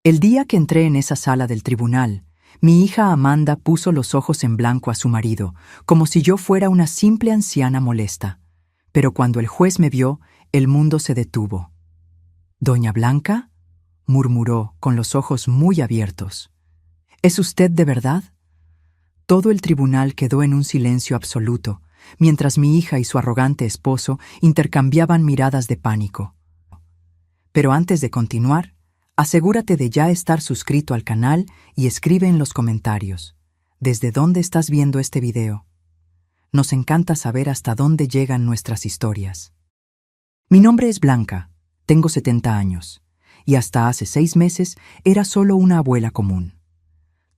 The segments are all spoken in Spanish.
El día que entré en esa sala del tribunal, mi hija Amanda puso los ojos en blanco a su marido, como si yo fuera una simple anciana molesta. Pero cuando el juez me vio, el mundo se detuvo. «¿Doña Blanca?», murmuró, con los ojos muy abiertos. «¿Es usted de verdad?». Todo el tribunal quedó en un silencio absoluto, mientras mi hija y su arrogante esposo intercambiaban miradas de pánico. Pero antes de continuar, asegúrate de ya estar suscrito al canal y escribe en los comentarios ¿desde dónde estás viendo este video? Nos encanta saber hasta dónde llegan nuestras historias. Mi nombre es Blanca, tengo 70 años, y hasta hace 6 meses era solo una abuela común.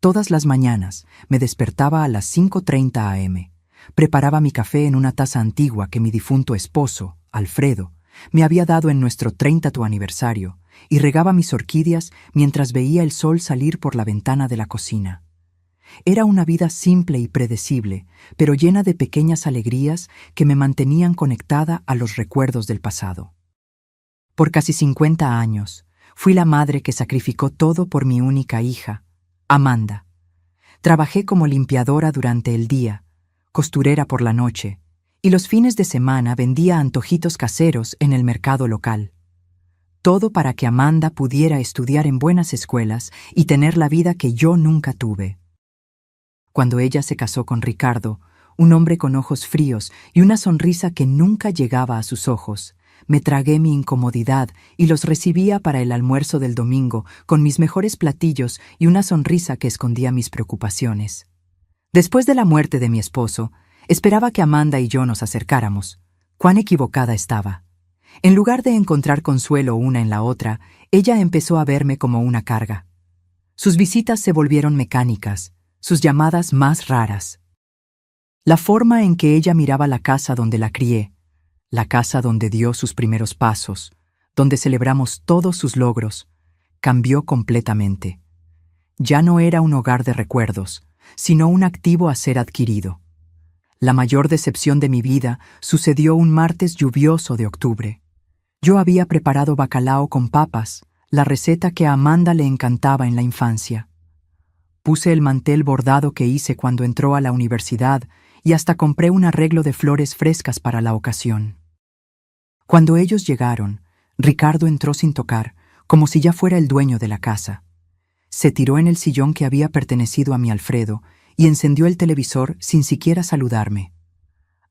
Todas las mañanas me despertaba a las 5:30 am, preparaba mi café en una taza antigua que mi difunto esposo, Alfredo, me había dado en nuestro 30º aniversario, y regaba mis orquídeas mientras veía el sol salir por la ventana de la cocina. Era una vida simple y predecible, pero llena de pequeñas alegrías que me mantenían conectada a los recuerdos del pasado. Por casi 50 años, fui la madre que sacrificó todo por mi única hija, Amanda. Trabajé como limpiadora durante el día, costurera por la noche, y los fines de semana vendía antojitos caseros en el mercado local. Todo para que Amanda pudiera estudiar en buenas escuelas y tener la vida que yo nunca tuve. Cuando ella se casó con Ricardo, un hombre con ojos fríos y una sonrisa que nunca llegaba a sus ojos, me tragué mi incomodidad y los recibía para el almuerzo del domingo con mis mejores platillos y una sonrisa que escondía mis preocupaciones. Después de la muerte de mi esposo, esperaba que Amanda y yo nos acercáramos. Cuán equivocada estaba. En lugar de encontrar consuelo una en la otra, ella empezó a verme como una carga. Sus visitas se volvieron mecánicas, sus llamadas más raras. La forma en que ella miraba la casa donde la crié, la casa donde dio sus primeros pasos, donde celebramos todos sus logros, cambió completamente. Ya no era un hogar de recuerdos, sino un activo a ser adquirido. La mayor decepción de mi vida sucedió un martes lluvioso de octubre. Yo había preparado bacalao con papas, la receta que a Amanda le encantaba en la infancia. Puse el mantel bordado que hice cuando entró a la universidad y hasta compré un arreglo de flores frescas para la ocasión. Cuando ellos llegaron, Ricardo entró sin tocar, como si ya fuera el dueño de la casa. Se tiró en el sillón que había pertenecido a mi Alfredo y encendió el televisor sin siquiera saludarme.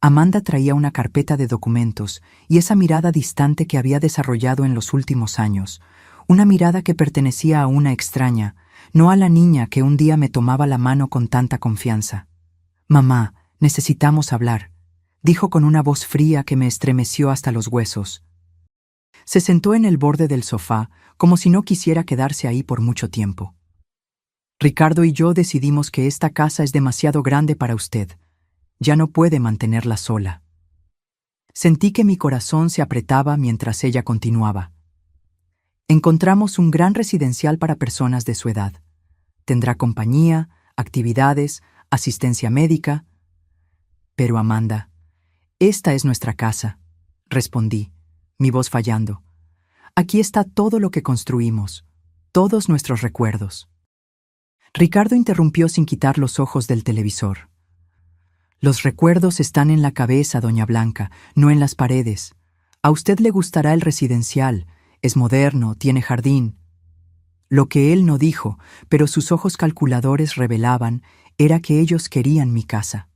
Amanda traía una carpeta de documentos y esa mirada distante que había desarrollado en los últimos años, una mirada que pertenecía a una extraña, no a la niña que un día me tomaba la mano con tanta confianza. «Mamá, necesitamos hablar», dijo con una voz fría que me estremeció hasta los huesos. Se sentó en el borde del sofá, como si no quisiera quedarse ahí por mucho tiempo. «Ricardo y yo decidimos que esta casa es demasiado grande para usted. Ya no puede mantenerla sola». Sentí que mi corazón se apretaba mientras ella continuaba. «Encontramos un gran residencial para personas de su edad. Tendrá compañía, actividades, asistencia médica». «Pero Amanda, esta es nuestra casa», respondí, mi voz fallando. «Aquí está todo lo que construimos, todos nuestros recuerdos». Ricardo interrumpió sin quitar los ojos del televisor. «Los recuerdos están en la cabeza, doña Blanca, no en las paredes. A usted le gustará el residencial, es moderno, tiene jardín». Lo que él no dijo, pero sus ojos calculadores revelaban, era que ellos querían mi casa.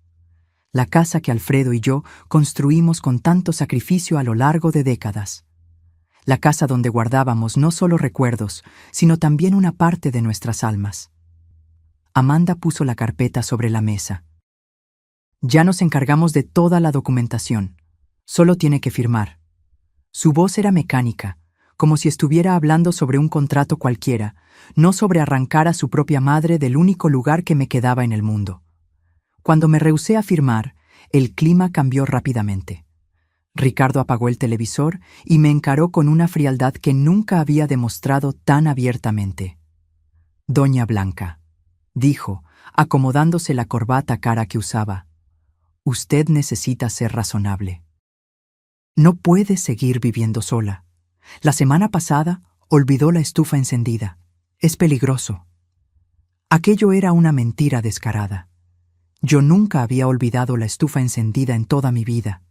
La casa que Alfredo y yo construimos con tanto sacrificio a lo largo de décadas. La casa donde guardábamos no solo recuerdos, sino también una parte de nuestras almas. Amanda puso la carpeta sobre la mesa. «Ya nos encargamos de toda la documentación. Solo tiene que firmar». Su voz era mecánica, como si estuviera hablando sobre un contrato cualquiera, no sobre arrancar a su propia madre del único lugar que me quedaba en el mundo. Cuando me rehusé a firmar, el clima cambió rápidamente. Ricardo apagó el televisor y me encaró con una frialdad que nunca había demostrado tan abiertamente. «Doña Blanca», dijo, acomodándose la corbata cara que usaba, «usted necesita ser razonable. No puede seguir viviendo sola. La semana pasada olvidó la estufa encendida. Es peligroso. Aquello era una mentira descarada. Yo nunca había olvidado la estufa encendida en toda mi vida.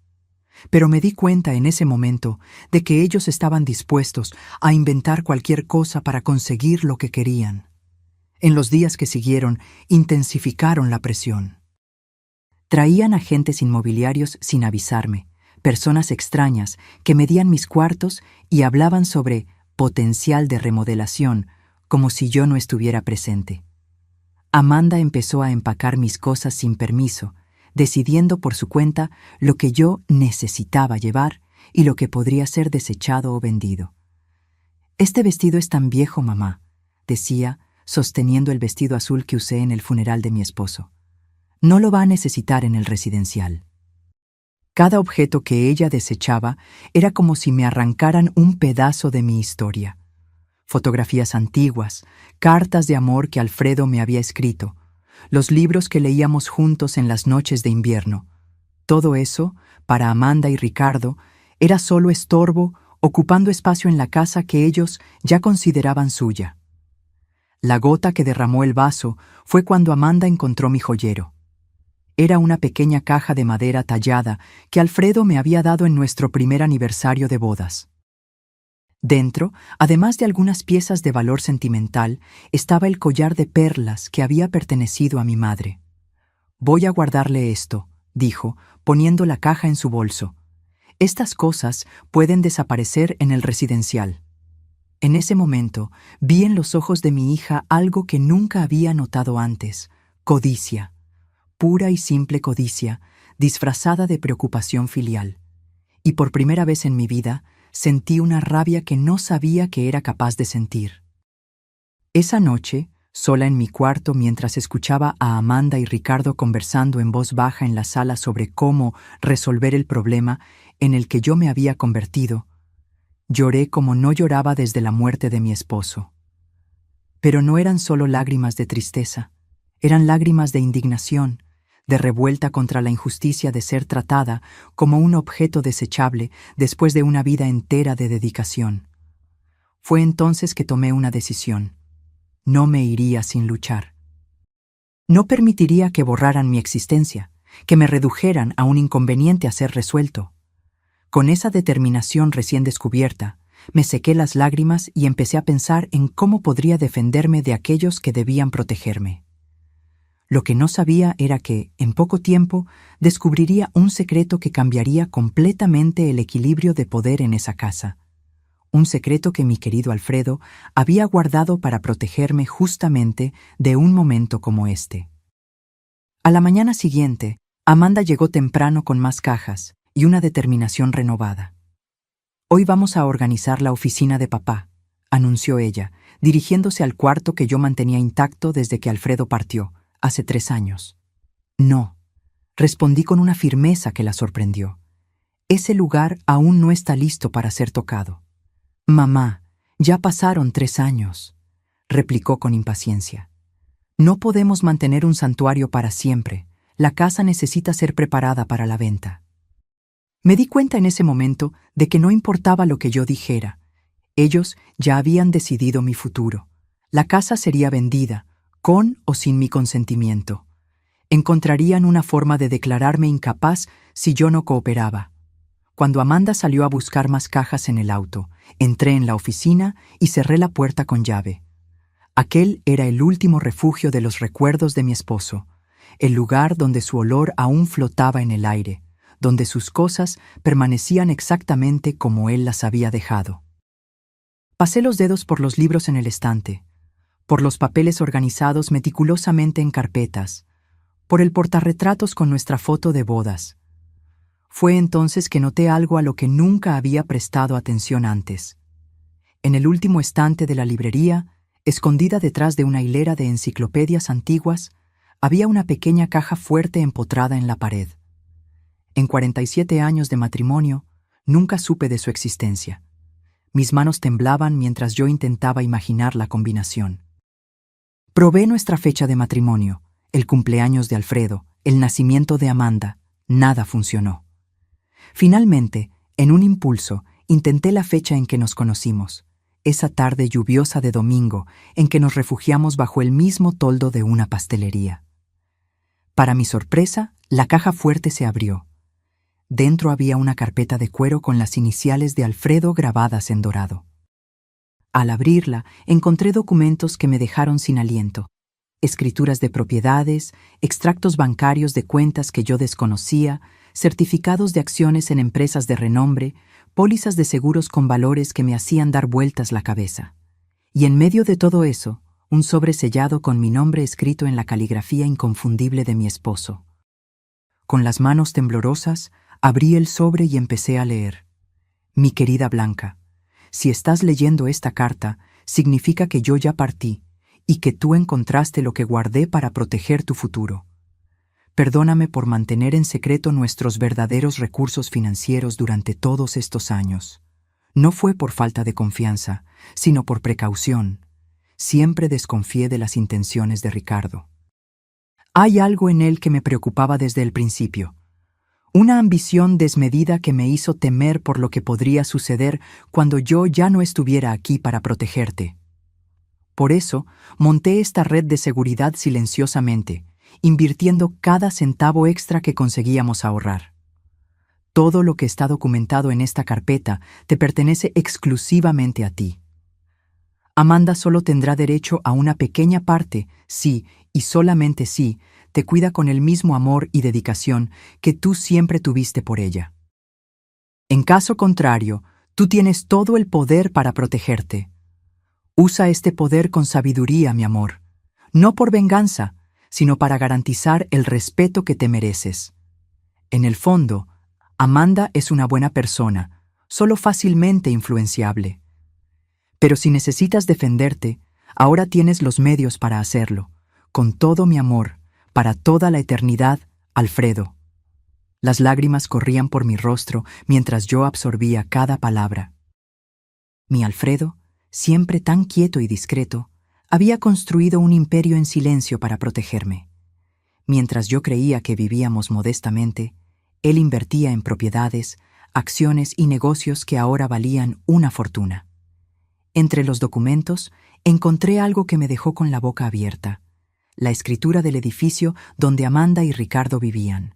Pero me di cuenta en ese momento de que ellos estaban dispuestos a inventar cualquier cosa para conseguir lo que querían. En los días que siguieron, intensificaron la presión. Traían agentes inmobiliarios sin avisarme, personas extrañas que medían mis cuartos y hablaban sobre potencial de remodelación, como si yo no estuviera presente. Amanda empezó a empacar mis cosas sin permiso, decidiendo por su cuenta lo que yo necesitaba llevar y lo que podría ser desechado o vendido. «Este vestido es tan viejo, mamá», decía, sosteniendo el vestido azul que usé en el funeral de mi esposo. «No lo va a necesitar en el residencial». Cada objeto que ella desechaba era como si me arrancaran un pedazo de mi historia. Fotografías antiguas, cartas de amor que Alfredo me había escrito, los libros que leíamos juntos en las noches de invierno. Todo eso, para Amanda y Ricardo, era solo estorbo, ocupando espacio en la casa que ellos ya consideraban suya. La gota que derramó el vaso fue cuando Amanda encontró mi joyero. Era una pequeña caja de madera tallada que Alfredo me había dado en nuestro primer aniversario de bodas. Dentro, además de algunas piezas de valor sentimental, estaba el collar de perlas que había pertenecido a mi madre. «Voy a guardarle esto», dijo, poniendo la caja en su bolso. «Estas cosas pueden desaparecer en el residencial». En ese momento, vi en los ojos de mi hija algo que nunca había notado antes: codicia. Pura y simple codicia, disfrazada de preocupación filial. Y por primera vez en mi vida, sentí una rabia que no sabía que era capaz de sentir. Esa noche, sola en mi cuarto mientras escuchaba a Amanda y Ricardo conversando en voz baja en la sala sobre cómo resolver el problema en el que yo me había convertido, lloré como no lloraba desde la muerte de mi esposo. Pero no eran solo lágrimas de tristeza, eran lágrimas de indignación, de revuelta contra la injusticia de ser tratada como un objeto desechable después de una vida entera de dedicación. Fue entonces que tomé una decisión. No me iría sin luchar. No permitiría que borraran mi existencia, que me redujeran a un inconveniente a ser resuelto. Con esa determinación recién descubierta, me sequé las lágrimas y empecé a pensar en cómo podría defenderme de aquellos que debían protegerme. Lo que no sabía era que, en poco tiempo, descubriría un secreto que cambiaría completamente el equilibrio de poder en esa casa. Un secreto que mi querido Alfredo había guardado para protegerme justamente de un momento como este. A la mañana siguiente, Amanda llegó temprano con más cajas y una determinación renovada. «Hoy vamos a organizar la oficina de papá», anunció ella, dirigiéndose al cuarto que yo mantenía intacto desde que Alfredo partió, hace 3 años. «No», respondí con una firmeza que la sorprendió. «Ese lugar aún no está listo para ser tocado». «Mamá, ya pasaron 3 años», replicó con impaciencia. «No podemos mantener un santuario para siempre. La casa necesita ser preparada para la venta». Me di cuenta en ese momento de que no importaba lo que yo dijera. Ellos ya habían decidido mi futuro. La casa sería vendida, con o sin mi consentimiento. Encontrarían una forma de declararme incapaz si yo no cooperaba. Cuando Amanda salió a buscar más cajas en el auto, entré en la oficina y cerré la puerta con llave. Aquel era el último refugio de los recuerdos de mi esposo, el lugar donde su olor aún flotaba en el aire, donde sus cosas permanecían exactamente como él las había dejado. Pasé los dedos por los libros en el estante, por los papeles organizados meticulosamente en carpetas, por el portarretratos con nuestra foto de bodas. Fue entonces que noté algo a lo que nunca había prestado atención antes. En el último estante de la librería, escondida detrás de una hilera de enciclopedias antiguas, había una pequeña caja fuerte empotrada en la pared. En 47 años de matrimonio, nunca supe de su existencia. Mis manos temblaban mientras yo intentaba imaginar la combinación. Probé nuestra fecha de matrimonio, el cumpleaños de Alfredo, el nacimiento de Amanda. Nada funcionó. Finalmente, en un impulso, intenté la fecha en que nos conocimos, esa tarde lluviosa de domingo en que nos refugiamos bajo el mismo toldo de una pastelería. Para mi sorpresa, la caja fuerte se abrió. Dentro había una carpeta de cuero con las iniciales de Alfredo grabadas en dorado. Al abrirla, encontré documentos que me dejaron sin aliento. Escrituras de propiedades, extractos bancarios de cuentas que yo desconocía, certificados de acciones en empresas de renombre, pólizas de seguros con valores que me hacían dar vueltas la cabeza. Y en medio de todo eso, un sobre sellado con mi nombre escrito en la caligrafía inconfundible de mi esposo. Con las manos temblorosas, abrí el sobre y empecé a leer. Mi querida Blanca, si estás leyendo esta carta, significa que yo ya partí y que tú encontraste lo que guardé para proteger tu futuro. Perdóname por mantener en secreto nuestros verdaderos recursos financieros durante todos estos años. No fue por falta de confianza, sino por precaución. Siempre desconfié de las intenciones de Ricardo. Hay algo en él que me preocupaba desde el principio. Una ambición desmedida que me hizo temer por lo que podría suceder cuando yo ya no estuviera aquí para protegerte. Por eso, monté esta red de seguridad silenciosamente, invirtiendo cada centavo extra que conseguíamos ahorrar. Todo lo que está documentado en esta carpeta te pertenece exclusivamente a ti. Amanda solo tendrá derecho a una pequeña parte si, y solamente si, te cuida con el mismo amor y dedicación que tú siempre tuviste por ella. En caso contrario, tú tienes todo el poder para protegerte. Usa este poder con sabiduría, mi amor, no por venganza, sino para garantizar el respeto que te mereces. En el fondo, Amanda es una buena persona, solo fácilmente influenciable. Pero si necesitas defenderte, ahora tienes los medios para hacerlo. Con todo mi amor, para toda la eternidad, Alfredo. Las lágrimas corrían por mi rostro mientras yo absorbía cada palabra. Mi Alfredo, siempre tan quieto y discreto, había construido un imperio en silencio para protegerme. Mientras yo creía que vivíamos modestamente, él invertía en propiedades, acciones y negocios que ahora valían una fortuna. Entre los documentos, encontré algo que me dejó con la boca abierta: la escritura del edificio donde Amanda y Ricardo vivían.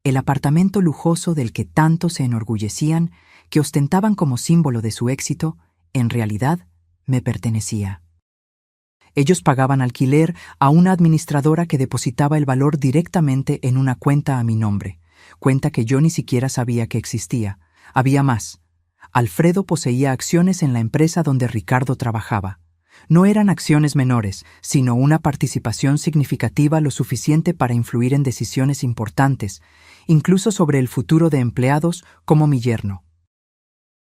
El apartamento lujoso del que tanto se enorgullecían, que ostentaban como símbolo de su éxito, en realidad me pertenecía. Ellos pagaban alquiler a una administradora que depositaba el valor directamente en una cuenta a mi nombre, cuenta que yo ni siquiera sabía que existía. Había más. Alfredo poseía acciones en la empresa donde Ricardo trabajaba. No eran acciones menores, sino una participación significativa lo suficiente para influir en decisiones importantes, incluso sobre el futuro de empleados como mi yerno.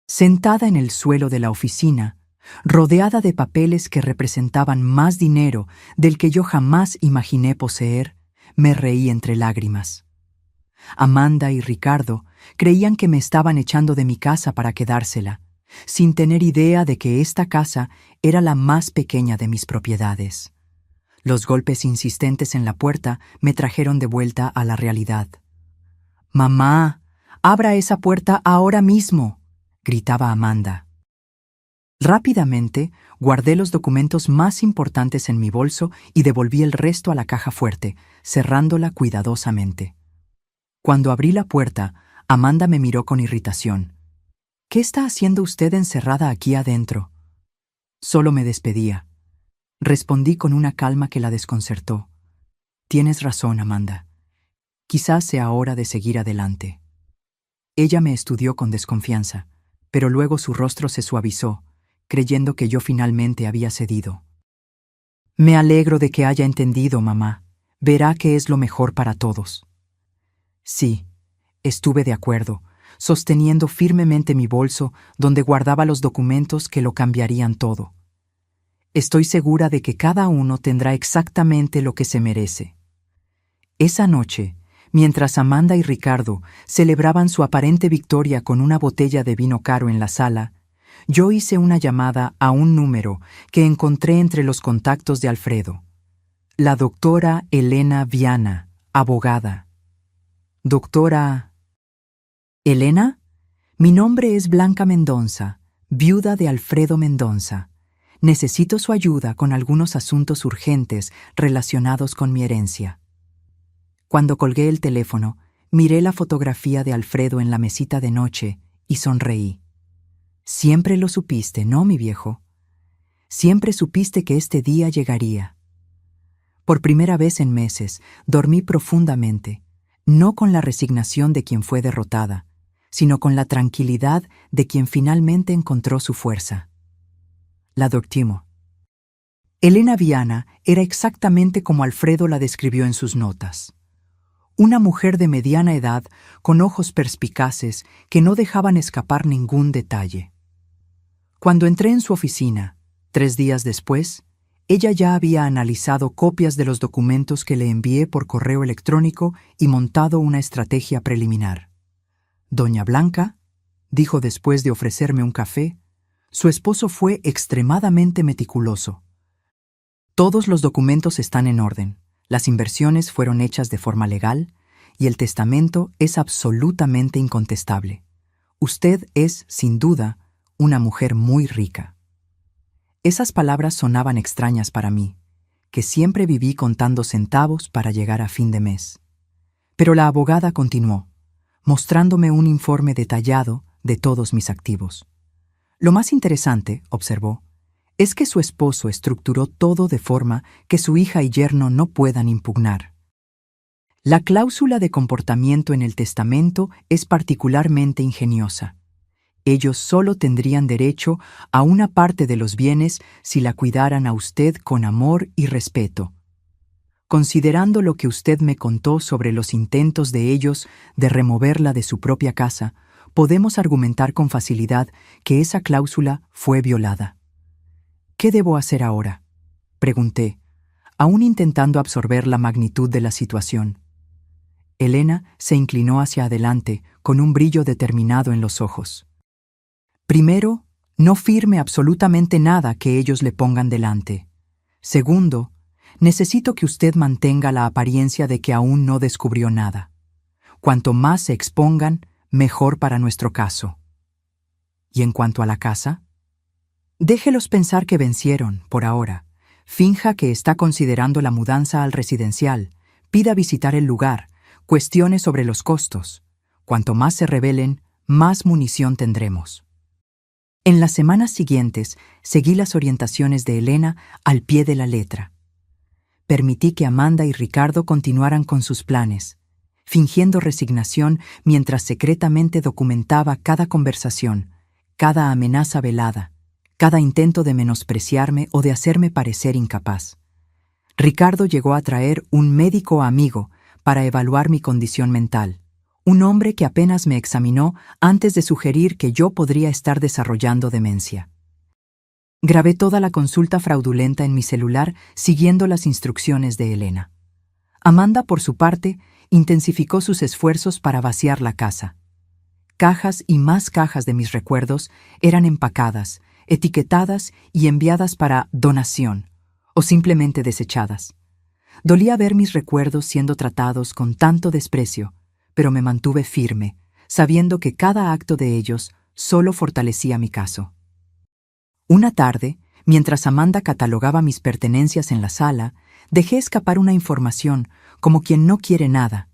Sentada en el suelo de la oficina, rodeada de papeles que representaban más dinero del que yo jamás imaginé poseer, me reí entre lágrimas. Amanda y Ricardo creían que me estaban echando de mi casa para quedársela, sin tener idea de que esta casa era la más pequeña de mis propiedades. Los golpes insistentes en la puerta me trajeron de vuelta a la realidad. «¡Mamá! ¡Abra esa puerta ahora mismo!», gritaba Amanda. Rápidamente, guardé los documentos más importantes en mi bolso y devolví el resto a la caja fuerte, cerrándola cuidadosamente. Cuando abrí la puerta, Amanda me miró con irritación. «¿Qué está haciendo usted encerrada aquí adentro?». Solo me despedía. Respondí con una calma que la desconcertó. «Tienes razón, Amanda. Quizás sea hora de seguir adelante». Ella me estudió con desconfianza, pero luego su rostro se suavizó, creyendo que yo finalmente había cedido. «Me alegro de que haya entendido, mamá. Verá que es lo mejor para todos». Sí, estuve de acuerdo, sosteniendo firmemente mi bolso donde guardaba los documentos que lo cambiarían todo. Estoy segura de que cada uno tendrá exactamente lo que se merece. Esa noche, mientras Amanda y Ricardo celebraban su aparente victoria con una botella de vino caro en la sala, yo hice una llamada a un número que encontré entre los contactos de Alfredo. La doctora Elena Viana, abogada. «Doctora...». «¿Elena? Mi nombre es Blanca Mendonza. viuda de Alfredo Mendonza. Necesito su ayuda con algunos asuntos urgentes relacionados con mi herencia. Cuando colgué el teléfono, miré la fotografía de Alfredo en la mesita de noche y sonreí. Siempre lo supiste, ¿no, mi viejo? Siempre supiste que este día llegaría. Por primera vez en meses, dormí profundamente, no con la resignación de quien fue derrotada, sino con la tranquilidad de quien finalmente encontró su fuerza. La Doctimo. Elena Viana era exactamente como Alfredo la describió en sus notas. Una mujer de mediana edad con ojos perspicaces que no dejaban escapar ningún detalle. Cuando entré en su oficina, 3 días después, ella ya había analizado copias de los documentos que le envié por correo electrónico y montado una estrategia preliminar. Doña Blanca, dijo después de ofrecerme un café, su esposo fue extremadamente meticuloso. Todos los documentos están en orden, las inversiones fueron hechas de forma legal y el testamento es absolutamente incontestable. Usted es, sin duda, una mujer muy rica. Esas palabras sonaban extrañas para mí, que siempre viví contando centavos para llegar a fin de mes. Pero la abogada continuó, mostrándome un informe detallado de todos mis activos. Lo más interesante, observó, es que su esposo estructuró todo de forma que su hija y yerno no puedan impugnar. La cláusula de comportamiento en el testamento es particularmente ingeniosa. Ellos solo tendrían derecho a una parte de los bienes si la cuidaran a usted con amor y respeto. Considerando lo que usted me contó sobre los intentos de ellos de removerla de su propia casa, podemos argumentar con facilidad que esa cláusula fue violada. ¿Qué debo hacer ahora?, pregunté, aún intentando absorber la magnitud de la situación. Elena se inclinó hacia adelante con un brillo determinado en los ojos. Primero, no firme absolutamente nada que ellos le pongan delante. Segundo, necesito que usted mantenga la apariencia de que aún no descubrió nada. Cuanto más se expongan, mejor para nuestro caso. ¿Y en cuanto a la casa? Déjelos pensar que vencieron, por ahora. Finja que está considerando la mudanza al residencial. Pida visitar el lugar. Cuestione sobre los costos. Cuanto más se rebelen, más munición tendremos. En las semanas siguientes, seguí las orientaciones de Elena al pie de la letra. Permití que Amanda y Ricardo continuaran con sus planes, fingiendo resignación mientras secretamente documentaba cada conversación, cada amenaza velada, cada intento de menospreciarme o de hacerme parecer incapaz. Ricardo llegó a traer un médico amigo para evaluar mi condición mental, un hombre que apenas me examinó antes de sugerir que yo podría estar desarrollando demencia. Grabé toda la consulta fraudulenta en mi celular siguiendo las instrucciones de Elena. Amanda, por su parte, intensificó sus esfuerzos para vaciar la casa. Cajas y más cajas de mis recuerdos eran empacadas, etiquetadas y enviadas para donación, o simplemente desechadas. Dolía ver mis recuerdos siendo tratados con tanto desprecio, pero me mantuve firme, sabiendo que cada acto de ellos solo fortalecía mi caso. Una tarde, mientras Amanda catalogaba mis pertenencias en la sala, dejé escapar una información, como quien no quiere nada.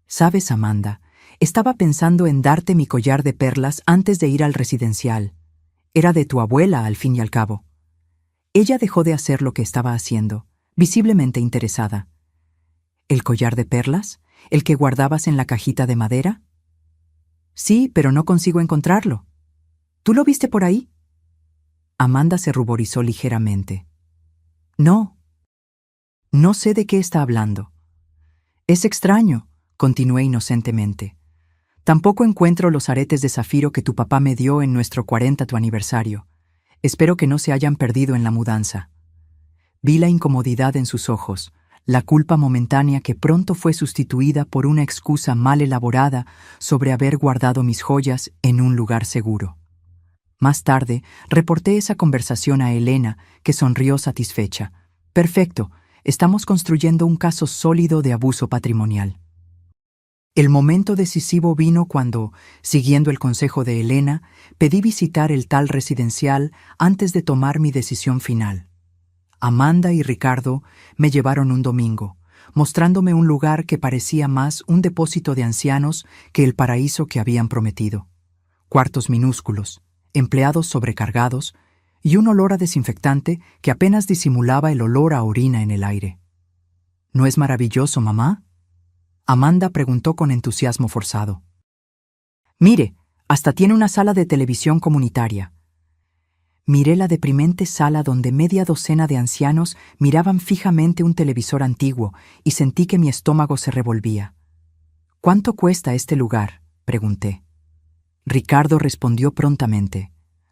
«¿Sabes, Amanda? Estaba pensando en darte mi collar de perlas antes de ir al residencial. Era de tu abuela, al fin y al cabo». Ella dejó de hacer lo que estaba haciendo, visiblemente interesada. «¿El collar de perlas? ¿El que guardabas en la cajita de madera?» «Sí, pero no consigo encontrarlo. ¿Tú lo viste por ahí?» Amanda se ruborizó ligeramente. «No. No sé de qué está hablando». «Es extraño», continué inocentemente. «Tampoco encuentro los aretes de zafiro que tu papá me dio en nuestro 40º aniversario. Espero que no se hayan perdido en la mudanza». Vi la incomodidad en sus ojos, la culpa momentánea que pronto fue sustituida por una excusa mal elaborada sobre haber guardado mis joyas en un lugar seguro. Más tarde, reporté esa conversación a Elena, que sonrió satisfecha. «Perfecto, estamos construyendo un caso sólido de abuso patrimonial». El momento decisivo vino cuando, siguiendo el consejo de Elena, pedí visitar el tal residencial antes de tomar mi decisión final. Amanda y Ricardo me llevaron un domingo, mostrándome un lugar que parecía más un depósito de ancianos que el paraíso que habían prometido. Cuartos minúsculos, empleados sobrecargados y un olor a desinfectante que apenas disimulaba el olor a orina en el aire. ¿No es maravilloso, mamá?, Amanda preguntó con entusiasmo forzado. Mire, hasta tiene una sala de televisión comunitaria. Miré la deprimente sala donde media docena de ancianos miraban fijamente un televisor antiguo y sentí que mi estómago se revolvía. ¿Cuánto cuesta este lugar?, pregunté. Ricardo respondió prontamente.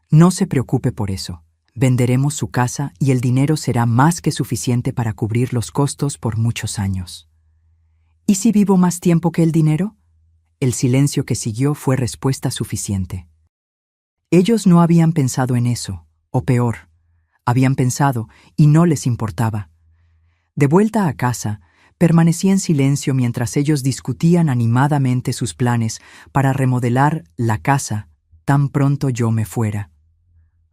No se preocupe por eso. Venderemos su casa y el dinero será más que suficiente para cubrir los costos por muchos años. ¿Y si vivo más tiempo que el dinero? El silencio que siguió fue respuesta suficiente. Ellos no habían pensado en eso, o peor, habían pensado y no les importaba. De vuelta a casa, permanecí en silencio mientras ellos discutían animadamente sus planes para remodelar la casa tan pronto yo me fuera.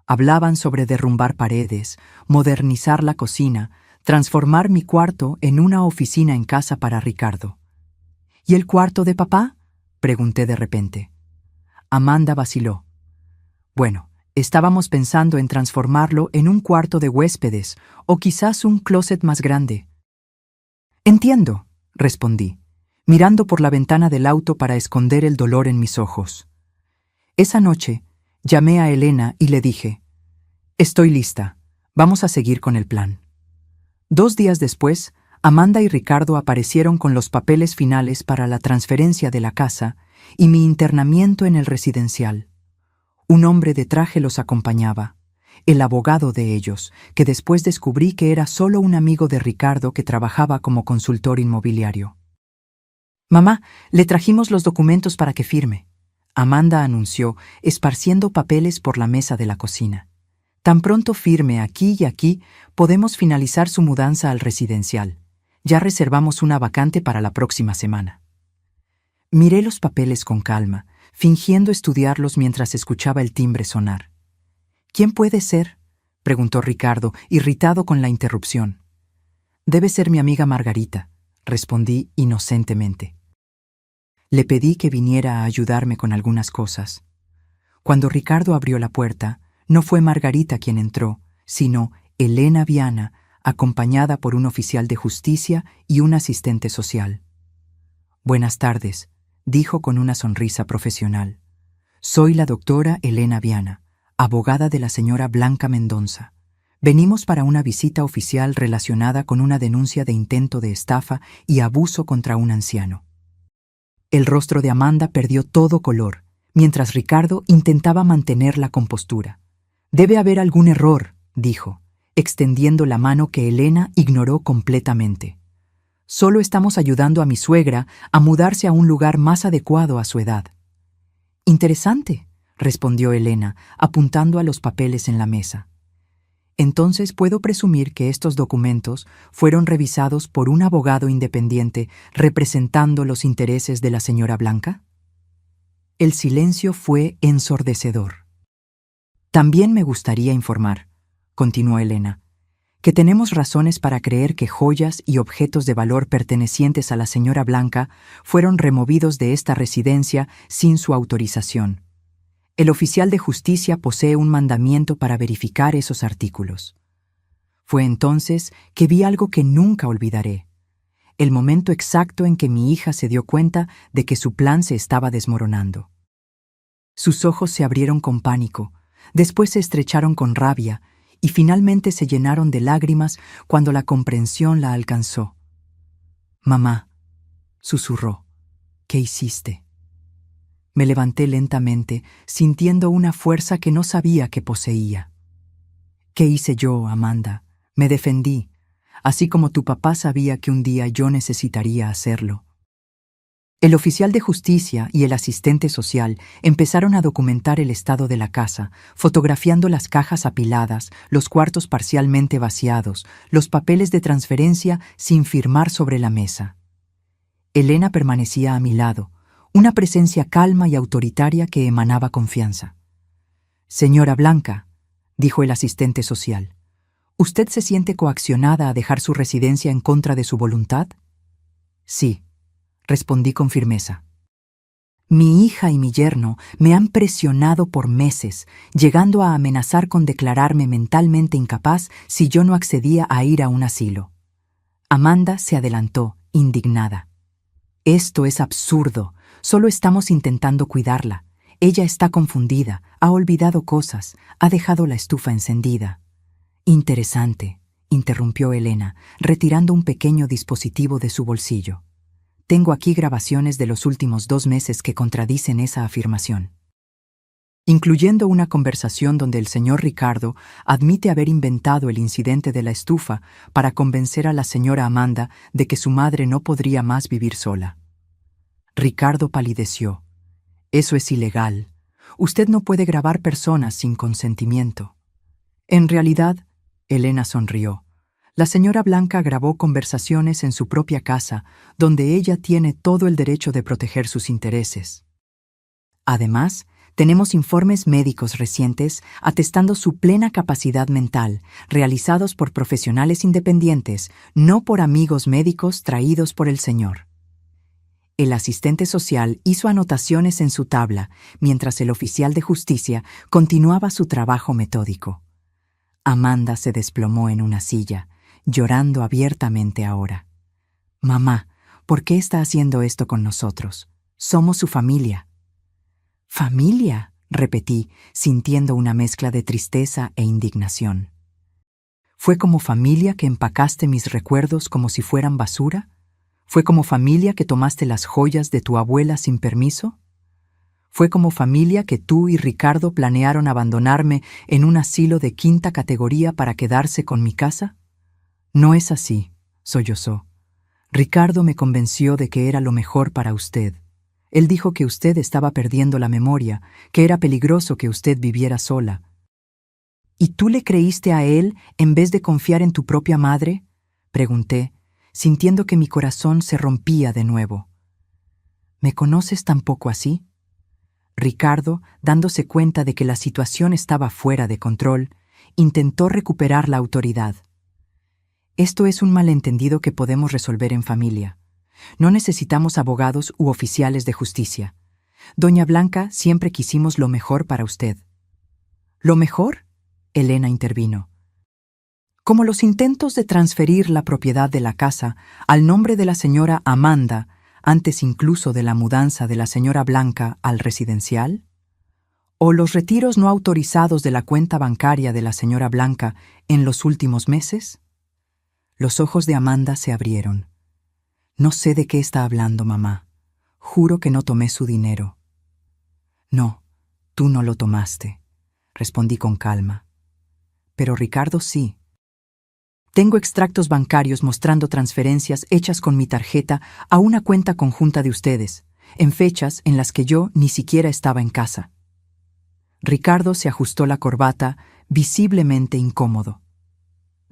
Hablaban sobre derrumbar paredes, modernizar la cocina, transformar mi cuarto en una oficina en casa para Ricardo. ¿Y el cuarto de papá?, pregunté de repente. Amanda vaciló. Bueno, estábamos pensando en transformarlo en un cuarto de huéspedes o quizás un closet más grande. Entiendo, respondí, mirando por la ventana del auto para esconder el dolor en mis ojos. Esa noche, llamé a Elena y le dije, «Estoy lista, vamos a seguir con el plan». 2 días después, Amanda y Ricardo aparecieron con los papeles finales para la transferencia de la casa y mi internamiento en el residencial. Un hombre de traje los acompañaba, el abogado de ellos, que después descubrí que era solo un amigo de Ricardo que trabajaba como consultor inmobiliario. «Mamá, le trajimos los documentos para que firme», Amanda anunció, esparciendo papeles por la mesa de la cocina. «Tan pronto firme aquí y aquí, podemos finalizar su mudanza al residencial. Ya reservamos una vacante para la próxima semana». Miré los papeles con calma, fingiendo estudiarlos mientras escuchaba el timbre sonar. «¿Quién puede ser?», preguntó Ricardo, irritado con la interrupción. «Debe ser mi amiga Margarita», respondí inocentemente. Le pedí que viniera a ayudarme con algunas cosas. Cuando Ricardo abrió la puerta, no fue Margarita quien entró, sino Elena Viana, acompañada por un oficial de justicia y un asistente social. «Buenas tardes», dijo con una sonrisa profesional. «Soy la doctora Elena Viana, abogada de la señora Blanca Mendonza. Venimos para una visita oficial relacionada con una denuncia de intento de estafa y abuso contra un anciano». El rostro de Amanda perdió todo color, mientras Ricardo intentaba mantener la compostura. «Debe haber algún error», dijo, extendiendo la mano que Elena ignoró completamente. «Solo estamos ayudando a mi suegra a mudarse a un lugar más adecuado a su edad». «Interesante», respondió Elena, apuntando a los papeles en la mesa. «Entonces puedo presumir que estos documentos fueron revisados por un abogado independiente representando los intereses de la señora Blanca». El silencio fue ensordecedor. «También me gustaría informar», continuó Elena, «que tenemos razones para creer que joyas y objetos de valor pertenecientes a la señora Blanca fueron removidos de esta residencia sin su autorización. El oficial de justicia posee un mandamiento para verificar esos artículos». Fue entonces que vi algo que nunca olvidaré. El momento exacto en que mi hija se dio cuenta de que su plan se estaba desmoronando. Sus ojos se abrieron con pánico, después se estrecharon con rabia y finalmente se llenaron de lágrimas cuando la comprensión la alcanzó. «Mamá», susurró, «¿qué hiciste?». Me levanté lentamente, sintiendo una fuerza que no sabía que poseía. «¿Qué hice yo, Amanda? Me defendí, así como tu papá sabía que un día yo necesitaría hacerlo». El oficial de justicia y el asistente social empezaron a documentar el estado de la casa, fotografiando las cajas apiladas, los cuartos parcialmente vaciados, los papeles de transferencia sin firmar sobre la mesa. Elena permanecía a mi lado, una presencia calma y autoritaria que emanaba confianza. «Señora Blanca», dijo el asistente social, «¿usted se siente coaccionada a dejar su residencia en contra de su voluntad?» «Sí», respondí con firmeza. «Mi hija y mi yerno me han presionado por meses, llegando a amenazar con declararme mentalmente incapaz si yo no accedía a ir a un asilo». Amanda se adelantó, indignada. «Esto es absurdo. Solo estamos intentando cuidarla. Ella está confundida, ha olvidado cosas, ha dejado la estufa encendida». «Interesante», interrumpió Elena, retirando un pequeño dispositivo de su bolsillo. «Tengo aquí grabaciones de los últimos 2 meses que contradicen esa afirmación, incluyendo una conversación donde el señor Ricardo admite haber inventado el incidente de la estufa para convencer a la señora Amanda de que su madre no podría más vivir sola». Ricardo palideció. «Eso es ilegal. Usted no puede grabar personas sin consentimiento». «En realidad», Elena sonrió, «la señora Blanca grabó conversaciones en su propia casa, donde ella tiene todo el derecho de proteger sus intereses. Además, tenemos informes médicos recientes atestando su plena capacidad mental, realizados por profesionales independientes, no por amigos médicos traídos por el señor». El asistente social hizo anotaciones en su tabla, mientras el oficial de justicia continuaba su trabajo metódico. Amanda se desplomó en una silla, llorando abiertamente ahora. «Mamá, ¿por qué está haciendo esto con nosotros? Somos su familia». «¿Familia?», repetí, sintiendo una mezcla de tristeza e indignación. «¿Fue como familia que empacaste mis recuerdos como si fueran basura? ¿Fue como familia que tomaste las joyas de tu abuela sin permiso? ¿Fue como familia que tú y Ricardo planearon abandonarme en un asilo de 5ª categoría para quedarse con mi casa?» «No es así», sollozó. «Ricardo me convenció de que era lo mejor para usted. Él dijo que usted estaba perdiendo la memoria, que era peligroso que usted viviera sola». «¿Y tú le creíste a él en vez de confiar en tu propia madre?», pregunté, sintiendo que mi corazón se rompía de nuevo. «¿Me conoces tan poco así?». Ricardo, dándose cuenta de que la situación estaba fuera de control, intentó recuperar la autoridad. «Esto es un malentendido que podemos resolver en familia. No necesitamos abogados u oficiales de justicia. Doña Blanca, siempre quisimos lo mejor para usted». «¿Lo mejor?», Elena intervino. «Como los intentos de transferir la propiedad de la casa al nombre de la señora Amanda, antes incluso de la mudanza de la señora Blanca al residencial, o los retiros no autorizados de la cuenta bancaria de la señora Blanca en los últimos meses». Los ojos de Amanda se abrieron. «No sé de qué está hablando, mamá. Juro que no tomé su dinero». «No, tú no lo tomaste», respondí con calma. «Pero Ricardo sí. Tengo extractos bancarios mostrando transferencias hechas con mi tarjeta a una cuenta conjunta de ustedes, en fechas en las que yo ni siquiera estaba en casa». Ricardo se ajustó la corbata, visiblemente incómodo.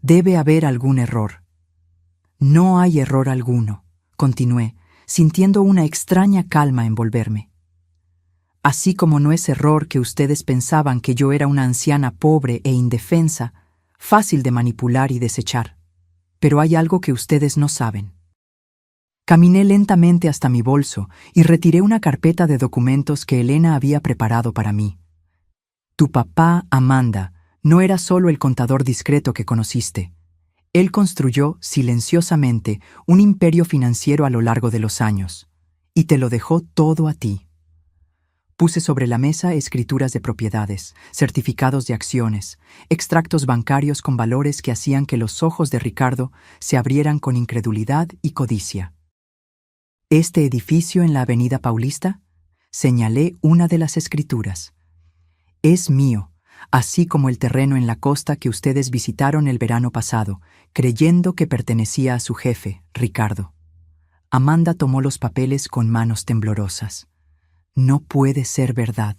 «Debe haber algún error». «No hay error alguno», continué, sintiendo una extraña calma envolverme. «Así como no es error que ustedes pensaban que yo era una anciana pobre e indefensa, fácil de manipular y desechar. Pero hay algo que ustedes no saben». Caminé lentamente hasta mi bolso y retiré una carpeta de documentos que Elena había preparado para mí. «Tu papá, Amanda, no era solo el contador discreto que conociste. Él construyó silenciosamente un imperio financiero a lo largo de los años, y te lo dejó todo a ti». Puse sobre la mesa escrituras de propiedades, certificados de acciones, extractos bancarios con valores que hacían que los ojos de Ricardo se abrieran con incredulidad y codicia. «¿Este edificio en la Avenida Paulista?», señalé una de las escrituras. «Es mío, así como el terreno en la costa que ustedes visitaron el verano pasado, creyendo que pertenecía a su jefe, Ricardo». Amanda tomó los papeles con manos temblorosas. «No puede ser verdad».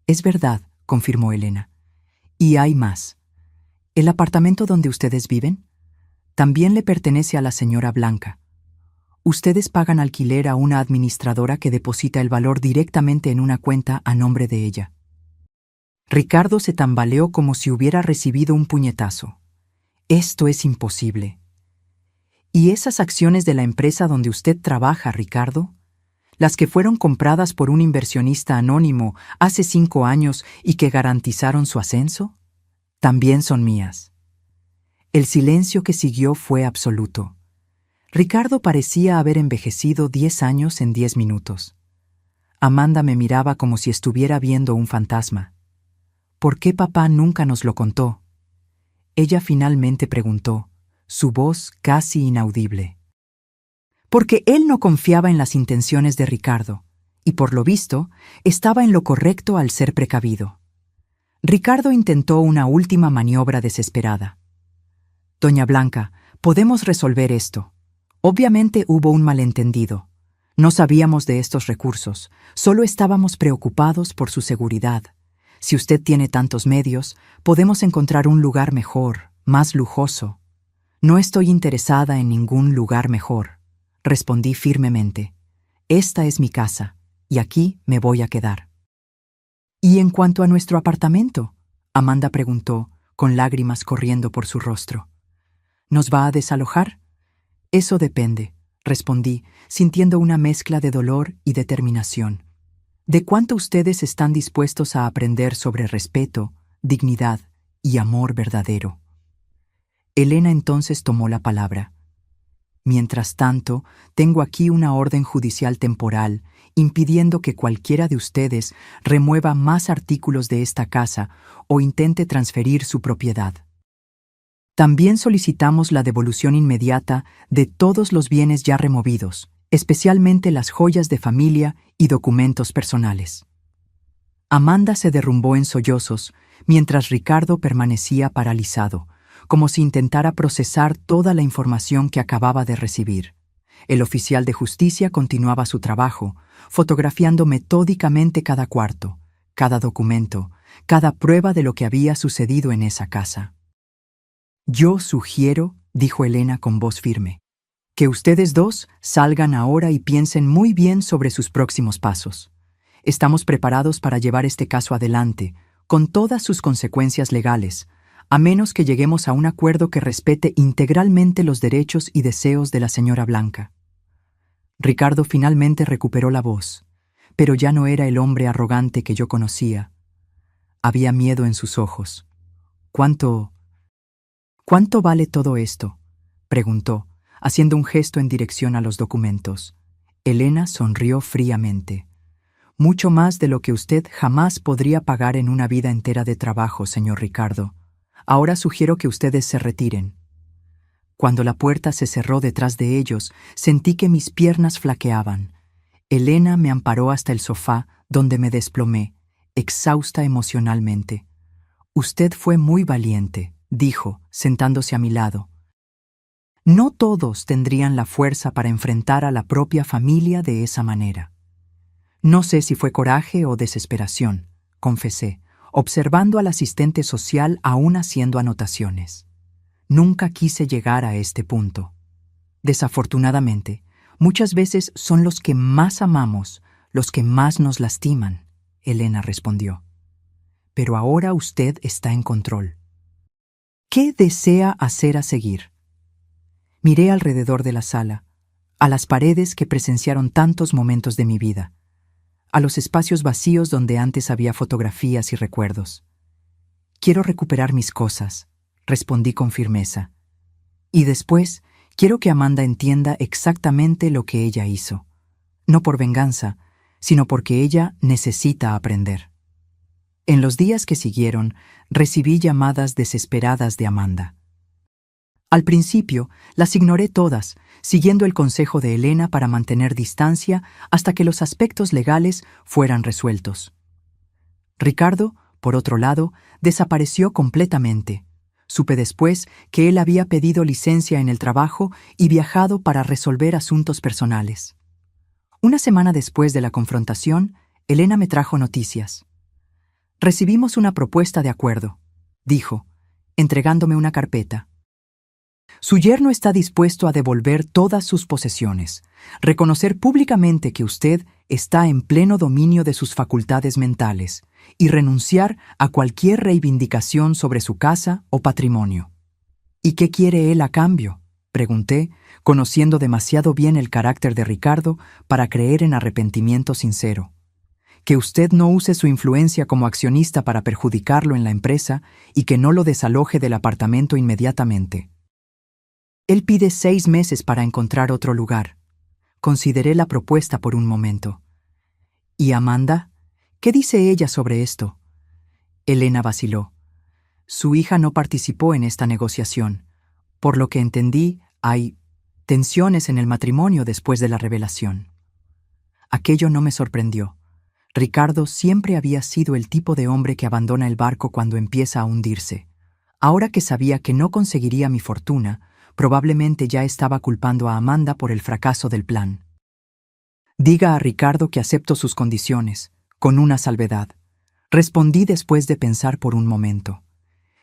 «Es verdad», confirmó Elena. «Y hay más. ¿El apartamento donde ustedes viven? También le pertenece a la señora Blanca». Ustedes pagan alquiler a una administradora que deposita el valor directamente en una cuenta a nombre de ella. Ricardo se tambaleó como si hubiera recibido un puñetazo. Esto es imposible. ¿Y esas acciones de la empresa donde usted trabaja, Ricardo? Las que fueron compradas por un inversionista anónimo hace 5 años y que garantizaron su ascenso, también son mías. El silencio que siguió fue absoluto. Ricardo parecía haber envejecido 10 años en 10 minutos. Amanda me miraba como si estuviera viendo un fantasma. ¿Por qué papá nunca nos lo contó? Ella finalmente preguntó, su voz casi inaudible. Porque él no confiaba en las intenciones de Ricardo, y por lo visto, estaba en lo correcto al ser precavido. Ricardo intentó una última maniobra desesperada. Doña Blanca, podemos resolver esto. Obviamente hubo un malentendido. No sabíamos de estos recursos, solo estábamos preocupados por su seguridad. Si usted tiene tantos medios, podemos encontrar un lugar mejor, más lujoso. No estoy interesada en ningún lugar mejor, respondí firmemente. Esta es mi casa, y aquí me voy a quedar. ¿Y en cuanto a nuestro apartamento? Amanda preguntó, con lágrimas corriendo por su rostro. ¿Nos va a desalojar? Eso depende, respondí, sintiendo una mezcla de dolor y determinación. ¿De cuánto ustedes están dispuestos a aprender sobre respeto, dignidad y amor verdadero? Elena entonces tomó la palabra. Mientras tanto, tengo aquí una orden judicial temporal impidiendo que cualquiera de ustedes remueva más artículos de esta casa o intente transferir su propiedad. También solicitamos la devolución inmediata de todos los bienes ya removidos, especialmente las joyas de familia y documentos personales. Amanda se derrumbó en sollozos, mientras Ricardo permanecía paralizado, como si intentara procesar toda la información que acababa de recibir. El oficial de justicia continuaba su trabajo, fotografiando metódicamente cada cuarto, cada documento, cada prueba de lo que había sucedido en esa casa. Yo sugiero, dijo Elena con voz firme, que ustedes dos salgan ahora y piensen muy bien sobre sus próximos pasos. Estamos preparados para llevar este caso adelante, con todas sus consecuencias legales, a menos que lleguemos a un acuerdo que respete integralmente los derechos y deseos de la señora Blanca. Ricardo finalmente recuperó la voz, pero ya no era el hombre arrogante que yo conocía. Había miedo en sus ojos. ¿Cuánto vale todo esto?, preguntó, haciendo un gesto en dirección a los documentos. Elena sonrió fríamente. Mucho más de lo que usted jamás podría pagar en una vida entera de trabajo, señor Ricardo. Ahora sugiero que ustedes se retiren. Cuando la puerta se cerró detrás de ellos, sentí que mis piernas flaqueaban. Elena me amparó hasta el sofá, donde me desplomé, exhausta emocionalmente. Usted fue muy valiente, dijo, sentándose a mi lado. No todos tendrían la fuerza para enfrentar a la propia familia de esa manera. No sé si fue coraje o desesperación, confesé, observando al asistente social aún haciendo anotaciones. Nunca quise llegar a este punto. Desafortunadamente, muchas veces son los que más amamos, los que más nos lastiman, Elena respondió. Pero ahora usted está en control. ¿Qué desea hacer a seguir? Miré alrededor de la sala, a las paredes que presenciaron tantos momentos de mi vida, a los espacios vacíos donde antes había fotografías y recuerdos. Quiero recuperar mis cosas, respondí con firmeza. Y después, quiero que Amanda entienda exactamente lo que ella hizo. No por venganza, sino porque ella necesita aprender. En los días que siguieron, recibí llamadas desesperadas de Amanda. Al principio, las ignoré todas, siguiendo el consejo de Elena para mantener distancia hasta que los aspectos legales fueran resueltos. Ricardo, por otro lado, desapareció completamente. Supe después que él había pedido licencia en el trabajo y viajado para resolver asuntos personales. Una semana después de la confrontación, Elena me trajo noticias. Recibimos una propuesta de acuerdo, dijo, entregándome una carpeta. Su yerno está dispuesto a devolver todas sus posesiones, reconocer públicamente que usted está en pleno dominio de sus facultades mentales y renunciar a cualquier reivindicación sobre su casa o patrimonio. ¿Y qué quiere él a cambio?, pregunté, conociendo demasiado bien el carácter de Ricardo para creer en arrepentimiento sincero. Que usted no use su influencia como accionista para perjudicarlo en la empresa y que no lo desaloje del apartamento inmediatamente. Él pide 6 meses para encontrar otro lugar. Consideré la propuesta por un momento. ¿Y Amanda? ¿Qué dice ella sobre esto? Elena vaciló. Su hija no participó en esta negociación. Por lo que entendí, hay tensiones en el matrimonio después de la revelación. Aquello no me sorprendió. Ricardo siempre había sido el tipo de hombre que abandona el barco cuando empieza a hundirse. Ahora que sabía que no conseguiría mi fortuna, probablemente ya estaba culpando a Amanda por el fracaso del plan. Diga a Ricardo que acepto sus condiciones, con una salvedad. Respondí después de pensar por un momento.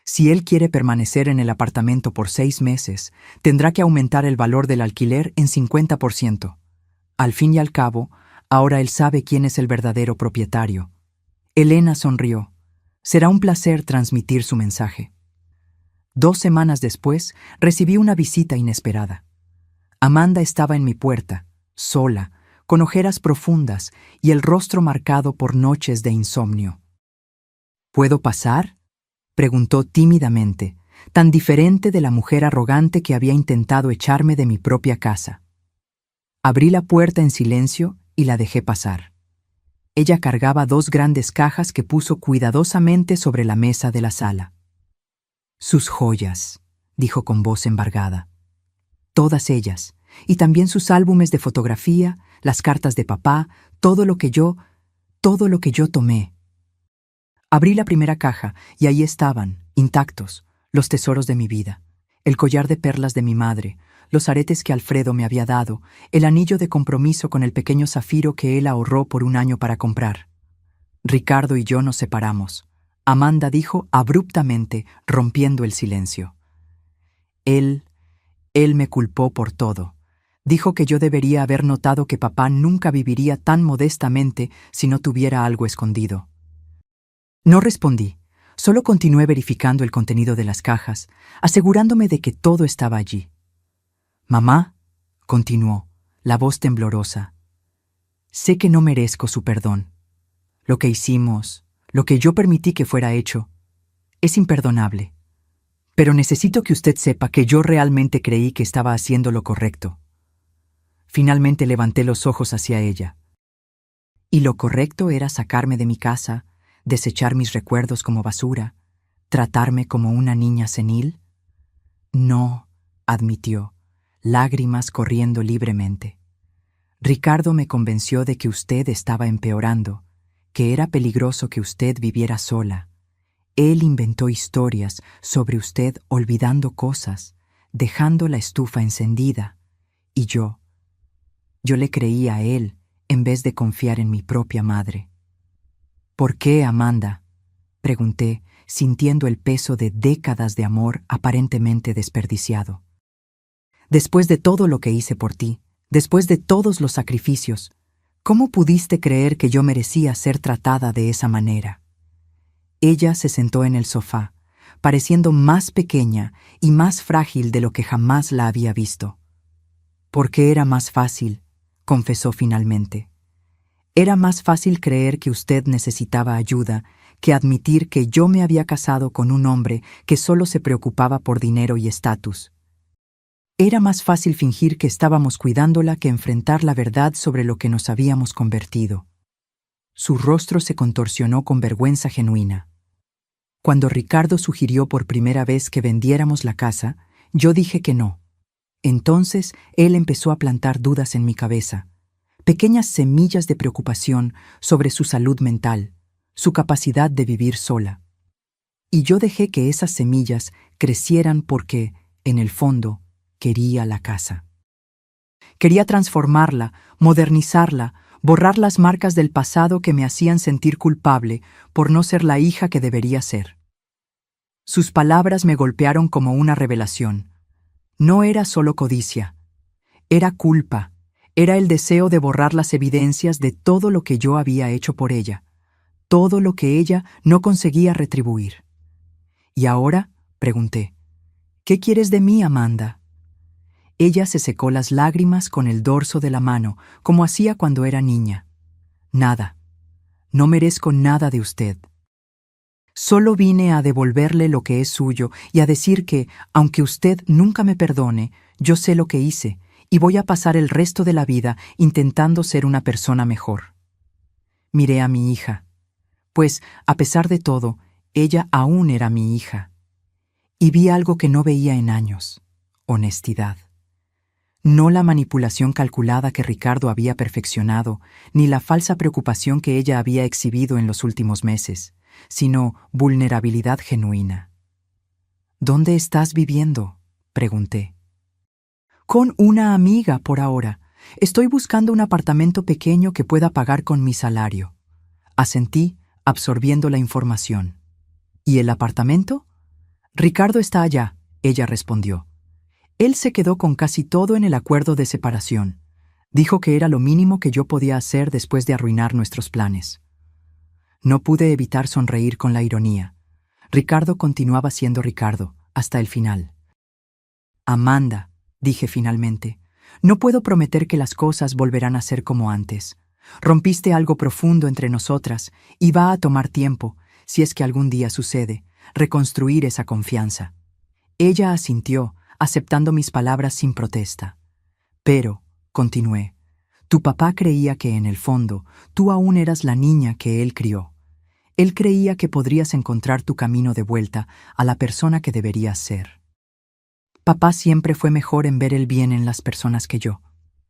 Si él quiere permanecer en el apartamento por 6 meses, tendrá que aumentar el valor del alquiler en 50%. Al fin y al cabo, ahora él sabe quién es el verdadero propietario. Elena sonrió. Será un placer transmitir su mensaje. 2 semanas después, recibí una visita inesperada. Amanda estaba en mi puerta, sola, con ojeras profundas y el rostro marcado por noches de insomnio. ¿Puedo pasar?, preguntó tímidamente, tan diferente de la mujer arrogante que había intentado echarme de mi propia casa. Abrí la puerta en silencio y la dejé pasar. Ella cargaba 2 grandes cajas que puso cuidadosamente sobre la mesa de la sala. «Sus joyas», dijo con voz embargada. «Todas ellas, y también sus álbumes de fotografía, las cartas de papá, todo lo que yo tomé». Abrí la primera caja y ahí estaban, intactos, los tesoros de mi vida. El collar de perlas de mi madre, los aretes que Alfredo me había dado, el anillo de compromiso con el pequeño zafiro que él ahorró por 1 año para comprar. Ricardo y yo nos separamos. Amanda dijo abruptamente, rompiendo el silencio. Él me culpó por todo. Dijo que yo debería haber notado que papá nunca viviría tan modestamente si no tuviera algo escondido. No respondí, solo continué verificando el contenido de las cajas, asegurándome de que todo estaba allí. «Mamá», continuó, la voz temblorosa, «sé que no merezco su perdón. Lo que hicimos, lo que yo permití que fuera hecho, es imperdonable. Pero necesito que usted sepa que yo realmente creí que estaba haciendo lo correcto». Finalmente levanté los ojos hacia ella. Y lo correcto era sacarme de mi casa, desechar mis recuerdos como basura, tratarme como una niña senil. «No», admitió, lágrimas corriendo libremente. «Ricardo me convenció de que usted estaba empeorando, que era peligroso que usted viviera sola. Él inventó historias sobre usted olvidando cosas, dejando la estufa encendida. Y yo le creía a él en vez de confiar en mi propia madre». «¿Por qué, Amanda?», pregunté, sintiendo el peso de décadas de amor aparentemente desperdiciado. «Después de todo lo que hice por ti, después de todos los sacrificios, ¿cómo pudiste creer que yo merecía ser tratada de esa manera?». Ella se sentó en el sofá, pareciendo más pequeña y más frágil de lo que jamás la había visto. «Porque era más fácil», confesó finalmente. «Era más fácil creer que usted necesitaba ayuda que admitir que yo me había casado con un hombre que solo se preocupaba por dinero y estatus. Era más fácil fingir que estábamos cuidándola que enfrentar la verdad sobre lo que nos habíamos convertido». Su rostro se contorsionó con vergüenza genuina. Cuando Ricardo sugirió por primera vez que vendiéramos la casa, yo dije que no. Entonces él empezó a plantar dudas en mi cabeza, pequeñas semillas de preocupación sobre su salud mental, su capacidad de vivir sola. Y yo dejé que esas semillas crecieran porque, en el fondo, quería la casa. Quería transformarla, modernizarla, borrar las marcas del pasado que me hacían sentir culpable por no ser la hija que debería ser. Sus palabras me golpearon como una revelación. No era solo codicia, era culpa, era el deseo de borrar las evidencias de todo lo que yo había hecho por ella, todo lo que ella no conseguía retribuir. ¿Y ahora?, pregunté. ¿Qué quieres de mí, Amanda? Ella se secó las lágrimas con el dorso de la mano, como hacía cuando era niña. Nada. No merezco nada de usted. Solo vine a devolverle lo que es suyo y a decir que, aunque usted nunca me perdone, yo sé lo que hice y voy a pasar el resto de la vida intentando ser una persona mejor. Miré a mi hija, pues, a pesar de todo, ella aún era mi hija. Y vi algo que no veía en años: honestidad. No la manipulación calculada que Ricardo había perfeccionado, ni la falsa preocupación que ella había exhibido en los últimos meses, sino vulnerabilidad genuina. ¿Dónde estás viviendo?, pregunté. Con una amiga por ahora. Estoy buscando un apartamento pequeño que pueda pagar con mi salario. Asentí, absorbiendo la información. ¿Y el apartamento? Ricardo está allá, ella respondió. Él se quedó con casi todo en el acuerdo de separación. Dijo que era lo mínimo que yo podía hacer después de arruinar nuestros planes. No pude evitar sonreír con la ironía. Ricardo continuaba siendo Ricardo, hasta el final. Amanda, dije finalmente, no puedo prometer que las cosas volverán a ser como antes. Rompiste algo profundo entre nosotras y va a tomar tiempo, si es que algún día sucede, reconstruir esa confianza. Ella asintió, aceptando mis palabras sin protesta. Pero, continué, tu papá creía que en el fondo tú aún eras la niña que él crió. Él creía que podrías encontrar tu camino de vuelta a la persona que deberías ser. Papá siempre fue mejor en ver el bien en las personas que yo,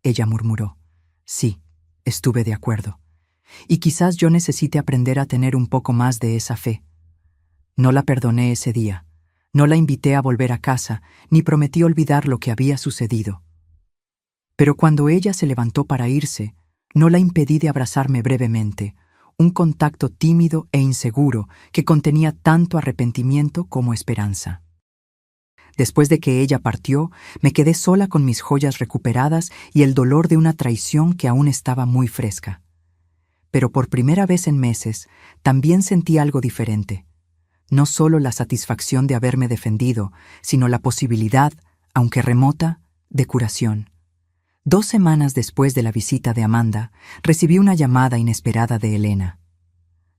ella murmuró. Sí, estuve de acuerdo. Y quizás yo necesite aprender a tener un poco más de esa fe. No la perdoné ese día. No la invité a volver a casa, ni prometí olvidar lo que había sucedido. Pero cuando ella se levantó para irse, no la impedí de abrazarme brevemente, un contacto tímido e inseguro que contenía tanto arrepentimiento como esperanza. Después de que ella partió, me quedé sola con mis joyas recuperadas y el dolor de una traición que aún estaba muy fresca. Pero por primera vez en meses, también sentí algo diferente. No solo la satisfacción de haberme defendido, sino la posibilidad, aunque remota, de curación. 2 semanas después de la visita de Amanda, recibí una llamada inesperada de Elena.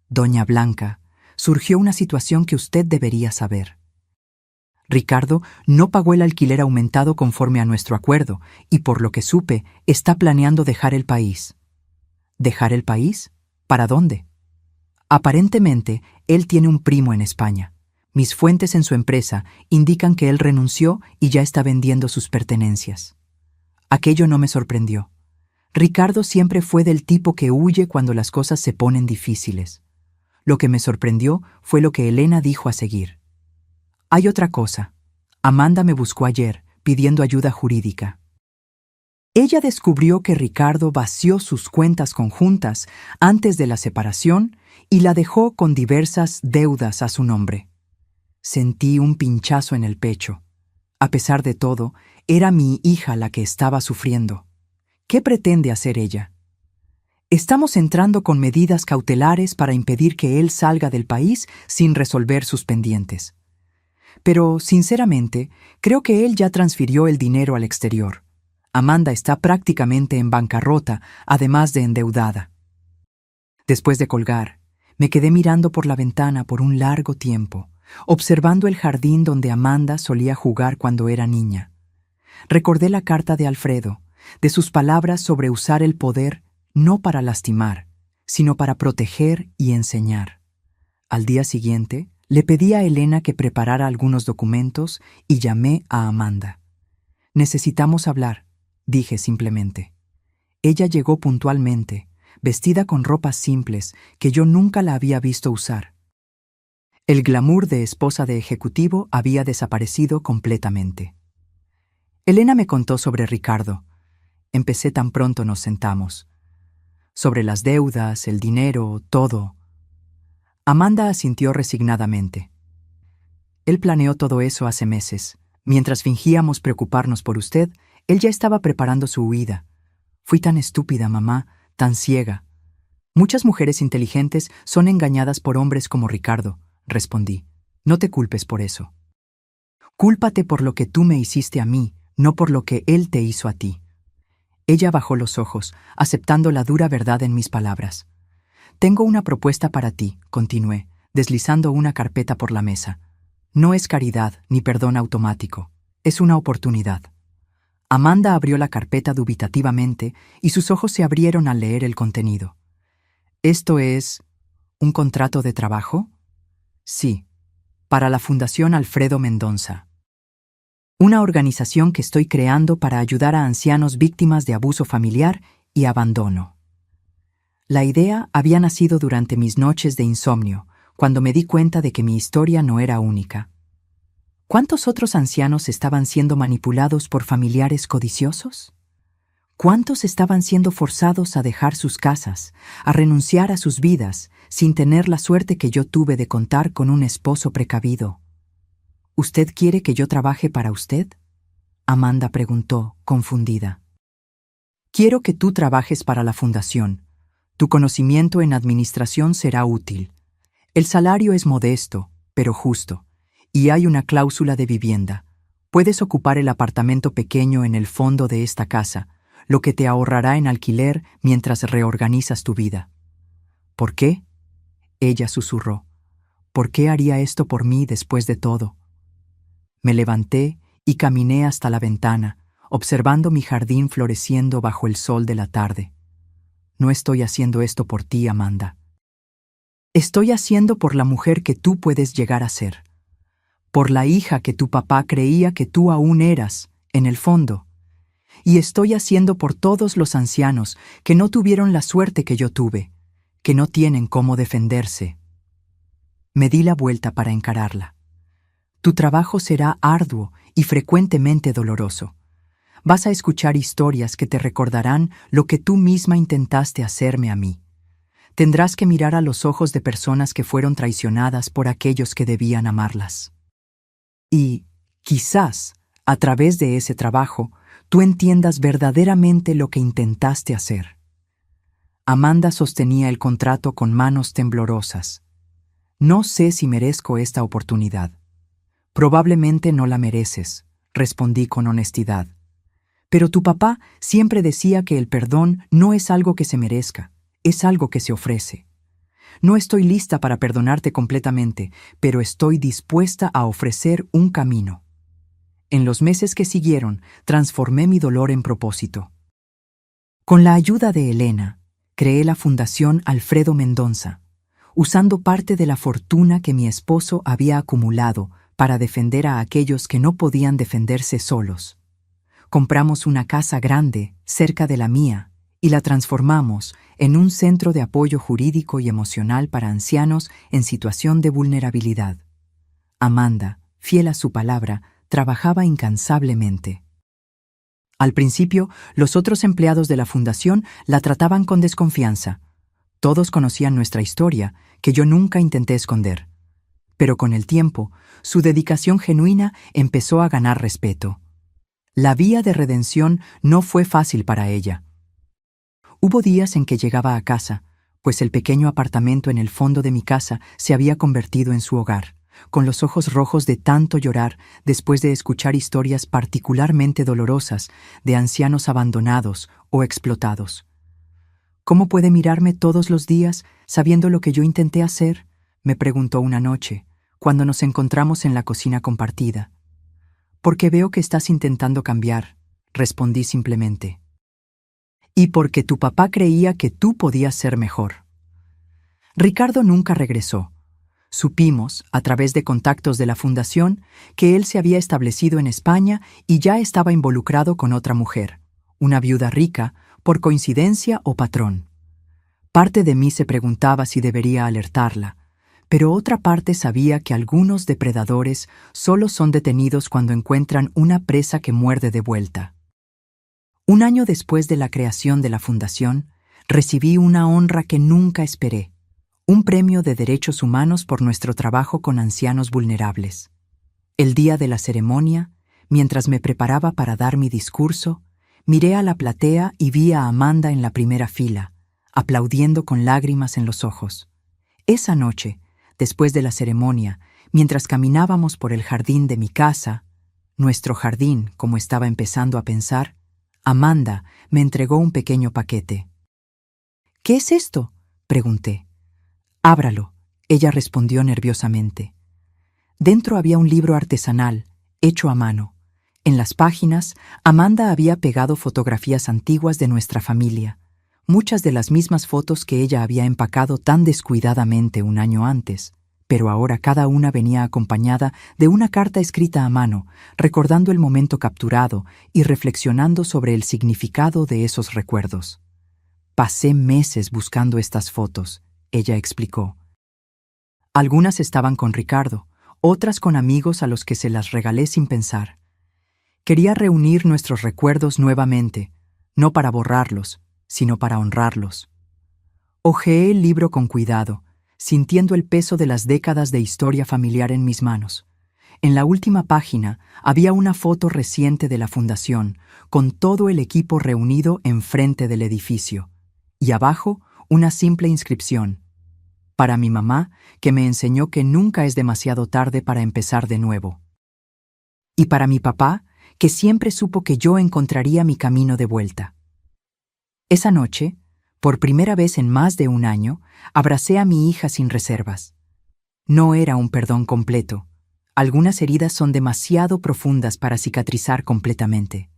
Doña Blanca, surgió una situación que usted debería saber. Ricardo no pagó el alquiler aumentado conforme a nuestro acuerdo y, por lo que supe, está planeando dejar el país. ¿Dejar el país? ¿Para dónde? Aparentemente, él tiene un primo en España. Mis fuentes en su empresa indican que él renunció y ya está vendiendo sus pertenencias. Aquello no me sorprendió. Ricardo siempre fue del tipo que huye cuando las cosas se ponen difíciles. Lo que me sorprendió fue lo que Elena dijo a seguir. Hay otra cosa. Amanda me buscó ayer, pidiendo ayuda jurídica. Ella descubrió que Ricardo vació sus cuentas conjuntas antes de la separación y la dejó con diversas deudas a su nombre. Sentí un pinchazo en el pecho. A pesar de todo, era mi hija la que estaba sufriendo. ¿Qué pretende hacer ella? Estamos entrando con medidas cautelares para impedir que él salga del país sin resolver sus pendientes. Pero, sinceramente, creo que él ya transfirió el dinero al exterior. Amanda está prácticamente en bancarrota, además de endeudada. Después de colgar, me quedé mirando por la ventana por un largo tiempo, observando el jardín donde Amanda solía jugar cuando era niña. Recordé la carta de Alfredo, de sus palabras sobre usar el poder no para lastimar, sino para proteger y enseñar. Al día siguiente, le pedí a Elena que preparara algunos documentos y llamé a Amanda. Necesitamos hablar, dije simplemente. Ella llegó puntualmente, vestida con ropas simples que yo nunca la había visto usar. El glamour de esposa de ejecutivo había desaparecido completamente. Elena me contó sobre Ricardo. Empecé tan pronto nos sentamos. Sobre las deudas, el dinero, todo. Amanda asintió resignadamente. Él planeó todo eso hace meses, Mientras fingíamos preocuparnos por usted, él ya estaba preparando su huida. Fui tan estúpida, mamá, tan ciega. Muchas mujeres inteligentes son engañadas por hombres como Ricardo, respondí. No te culpes por eso. Cúlpate por lo que tú me hiciste a mí, no por lo que él te hizo a ti. Ella bajó los ojos, aceptando la dura verdad en mis palabras. Tengo una propuesta para ti, continué, deslizando una carpeta por la mesa. No es caridad ni perdón automático, es una oportunidad. Amanda abrió la carpeta dubitativamente y sus ojos se abrieron al leer el contenido. ¿Esto es un contrato de trabajo? Sí, para la Fundación Alfredo Mendonça. Una organización que estoy creando para ayudar a ancianos víctimas de abuso familiar y abandono. La idea había nacido durante mis noches de insomnio, cuando me di cuenta de que mi historia no era única. ¿Cuántos otros ancianos estaban siendo manipulados por familiares codiciosos? ¿Cuántos estaban siendo forzados a dejar sus casas, a renunciar a sus vidas, sin tener la suerte que yo tuve de contar con un esposo precavido? ¿Usted quiere que yo trabaje para usted? Amanda preguntó, confundida. Quiero que tú trabajes para la fundación. Tu conocimiento en administración será útil. El salario es modesto, pero justo, y hay una cláusula de vivienda. Puedes ocupar el apartamento pequeño en el fondo de esta casa, lo que te ahorrará en alquiler mientras reorganizas tu vida. ¿Por qué? Ella susurró. ¿Por qué haría esto por mí después de todo? Me levanté y caminé hasta la ventana, observando mi jardín floreciendo bajo el sol de la tarde. No estoy haciendo esto por ti, Amanda. Estoy haciendo por la mujer que tú puedes llegar a ser. Por la hija que tu papá creía que tú aún eras, en el fondo. Y estoy haciendo por todos los ancianos que no tuvieron la suerte que yo tuve, que no tienen cómo defenderse. Me di la vuelta para encararla. Tu trabajo será arduo y frecuentemente doloroso. Vas a escuchar historias que te recordarán lo que tú misma intentaste hacerme a mí. Tendrás que mirar a los ojos de personas que fueron traicionadas por aquellos que debían amarlas. Y, quizás, a través de ese trabajo, tú entiendas verdaderamente lo que intentaste hacer. Amanda sostenía el contrato con manos temblorosas. No sé si merezco esta oportunidad. Probablemente no la mereces, respondí con honestidad. Pero tu papá siempre decía que el perdón no es algo que se merezca, es algo que se ofrece. No estoy lista para perdonarte completamente, pero estoy dispuesta a ofrecer un camino. En los meses que siguieron, transformé mi dolor en propósito. Con la ayuda de Elena, creé la Fundación Alfredo Mendonça, usando parte de la fortuna que mi esposo había acumulado para defender a aquellos que no podían defenderse solos. Compramos una casa grande, cerca de la mía, y la transformamos en un centro de apoyo jurídico y emocional para ancianos en situación de vulnerabilidad. Amanda, fiel a su palabra, trabajaba incansablemente. Al principio, los otros empleados de la fundación la trataban con desconfianza. Todos conocían nuestra historia, que yo nunca intenté esconder. Pero con el tiempo, su dedicación genuina empezó a ganar respeto. La vía de redención no fue fácil para ella. Hubo días en que llegaba a casa, pues el pequeño apartamento en el fondo de mi casa se había convertido en su hogar, con los ojos rojos de tanto llorar después de escuchar historias particularmente dolorosas de ancianos abandonados o explotados. ¿Cómo puede mirarme todos los días sabiendo lo que yo intenté hacer?, me preguntó una noche, cuando nos encontramos en la cocina compartida. Porque veo que estás intentando cambiar, respondí simplemente. Y porque tu papá creía que tú podías ser mejor. Ricardo nunca regresó. Supimos, a través de contactos de la fundación, que él se había establecido en España y ya estaba involucrado con otra mujer, una viuda rica, por coincidencia o patrón. Parte de mí se preguntaba si debería alertarla, pero otra parte sabía que algunos depredadores solo son detenidos cuando encuentran una presa que muerde de vuelta. Un año después de la creación de la fundación, recibí una honra que nunca esperé, un premio de derechos humanos por nuestro trabajo con ancianos vulnerables. El día de la ceremonia, Mientras me preparaba para dar mi discurso, miré a la platea y vi a Amanda en la primera fila, aplaudiendo con lágrimas en los ojos. Esa noche, después de la ceremonia, mientras caminábamos por el jardín de mi casa, nuestro jardín, como estaba empezando a pensar, Amanda me entregó un pequeño paquete. «¿Qué es esto?», pregunté. «Ábralo», ella respondió nerviosamente. Dentro había un libro artesanal, hecho a mano. En las páginas, Amanda había pegado fotografías antiguas de nuestra familia, muchas de las mismas fotos que ella había empacado tan descuidadamente un año antes, pero ahora cada una venía acompañada de una carta escrita a mano, recordando el momento capturado y reflexionando sobre el significado de esos recuerdos. «Pasé meses buscando estas fotos», ella explicó. Algunas estaban con Ricardo, otras con amigos a los que se las regalé sin pensar. Quería reunir nuestros recuerdos nuevamente, no para borrarlos, sino para honrarlos. Hojeé el libro con cuidado, sintiendo el peso de las décadas de historia familiar en mis manos. En la última página había una foto reciente de la fundación, con todo el equipo reunido enfrente del edificio, y abajo una simple inscripción: «Para mi mamá, que me enseñó que nunca es demasiado tarde para empezar de nuevo». Y para mi papá, que siempre supo que yo encontraría mi camino de vuelta. Esa noche, por primera vez en más de un año, abracé a mi hija sin reservas. No era un perdón completo. Algunas heridas son demasiado profundas para cicatrizar completamente.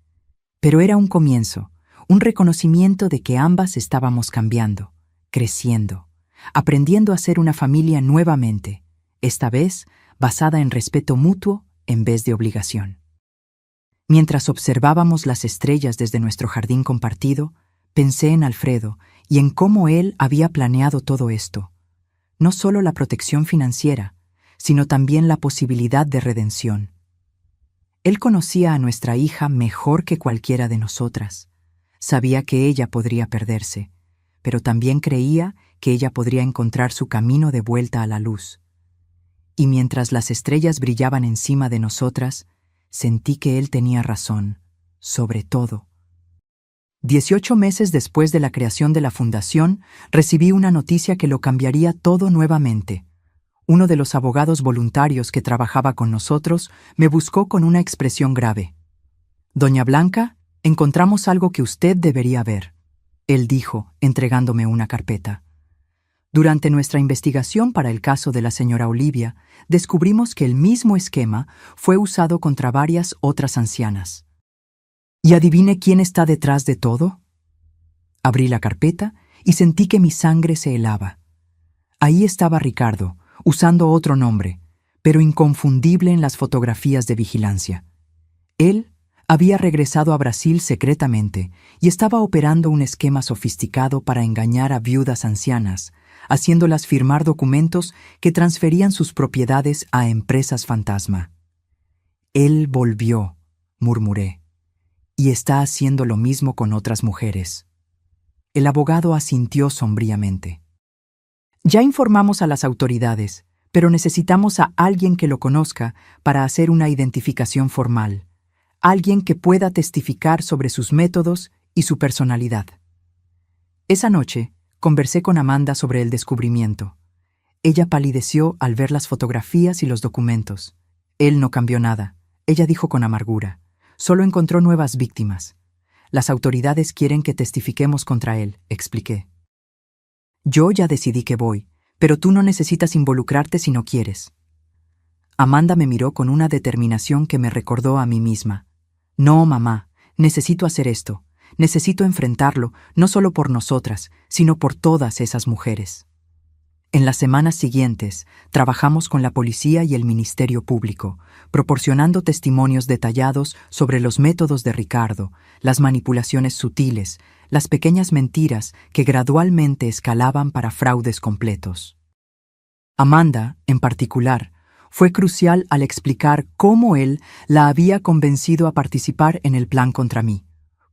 Pero era un comienzo, un reconocimiento de que ambas estábamos cambiando, creciendo, aprendiendo a ser una familia nuevamente, esta vez basada en respeto mutuo en vez de obligación. Mientras observábamos las estrellas desde nuestro jardín compartido, pensé en Alfredo y en cómo él había planeado todo esto. No solo la protección financiera, sino también la posibilidad de redención. Él conocía a nuestra hija mejor que cualquiera de nosotras. Sabía que ella podría perderse, pero también creía que ella podría encontrar su camino de vuelta a la luz. Y mientras las estrellas brillaban encima de nosotras, sentí que él tenía razón, sobre todo. 18 meses después de la creación de la fundación, recibí una noticia que lo cambiaría todo nuevamente. Uno de los abogados voluntarios que trabajaba con nosotros me buscó con una expresión grave. «Doña Blanca, encontramos algo que usted debería ver», él dijo, entregándome una carpeta. Durante nuestra investigación para el caso de la señora Olivia, descubrimos que el mismo esquema fue usado contra varias otras ancianas. ¿Y adivine quién está detrás de todo? Abrí la carpeta y sentí que mi sangre se helaba. Ahí estaba Ricardo, usando otro nombre, pero inconfundible en las fotografías de vigilancia. Él había regresado a Brasil secretamente y estaba operando un esquema sofisticado para engañar a viudas ancianas, haciéndolas firmar documentos que transferían sus propiedades a empresas fantasma. «Él volvió», murmuré, «y está haciendo lo mismo con otras mujeres». El abogado asintió sombríamente. «Ya informamos a las autoridades, pero necesitamos a alguien que lo conozca para hacer una identificación formal, alguien que pueda testificar sobre sus métodos y su personalidad». Esa noche, conversé con Amanda sobre el descubrimiento. Ella palideció al ver las fotografías y los documentos. Él no cambió nada, ella dijo con amargura. Solo encontró nuevas víctimas. Las autoridades quieren que testifiquemos contra él, expliqué. Yo ya decidí que voy, pero tú no necesitas involucrarte si no quieres. Amanda me miró con una determinación que me recordó a mí misma. No, mamá, necesito hacer esto. Necesito enfrentarlo, no solo por nosotras, sino por todas esas mujeres. En las semanas siguientes, trabajamos con la policía y el Ministerio Público, proporcionando testimonios detallados sobre los métodos de Ricardo, las manipulaciones sutiles, las pequeñas mentiras que gradualmente escalaban para fraudes completos. Amanda, en particular, fue crucial al explicar cómo él la había convencido a participar en el plan contra mí.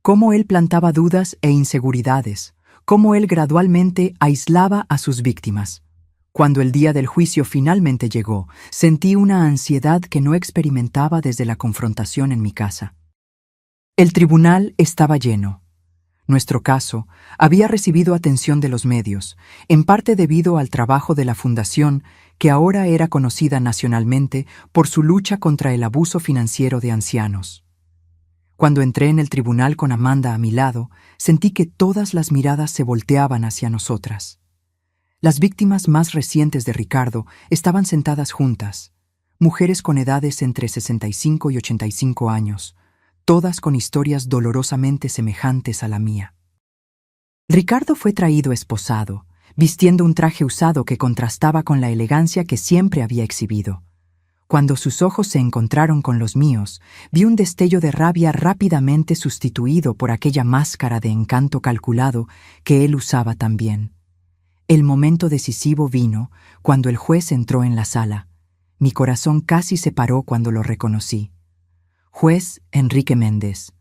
Cómo él plantaba dudas e inseguridades, cómo él gradualmente aislaba a sus víctimas. Cuando el día del juicio finalmente llegó, sentí una ansiedad que no experimentaba desde la confrontación en mi casa. El tribunal estaba lleno. Nuestro caso había recibido atención de los medios, en parte debido al trabajo de la Fundación, que ahora era conocida nacionalmente por su lucha contra el abuso financiero de ancianos. Cuando entré en el tribunal con Amanda a mi lado, sentí que todas las miradas se volteaban hacia nosotras. Las víctimas más recientes de Ricardo estaban sentadas juntas, mujeres con edades entre 65 y 85 años, todas con historias dolorosamente semejantes a la mía. Ricardo fue traído esposado, vistiendo un traje usado que contrastaba con la elegancia que siempre había exhibido. Cuando sus ojos se encontraron con los míos, vi un destello de rabia rápidamente sustituido por aquella máscara de encanto calculado que él usaba también. El momento decisivo vino cuando el juez entró en la sala. Mi corazón casi se paró cuando lo reconocí. Juez Enrique Méndez,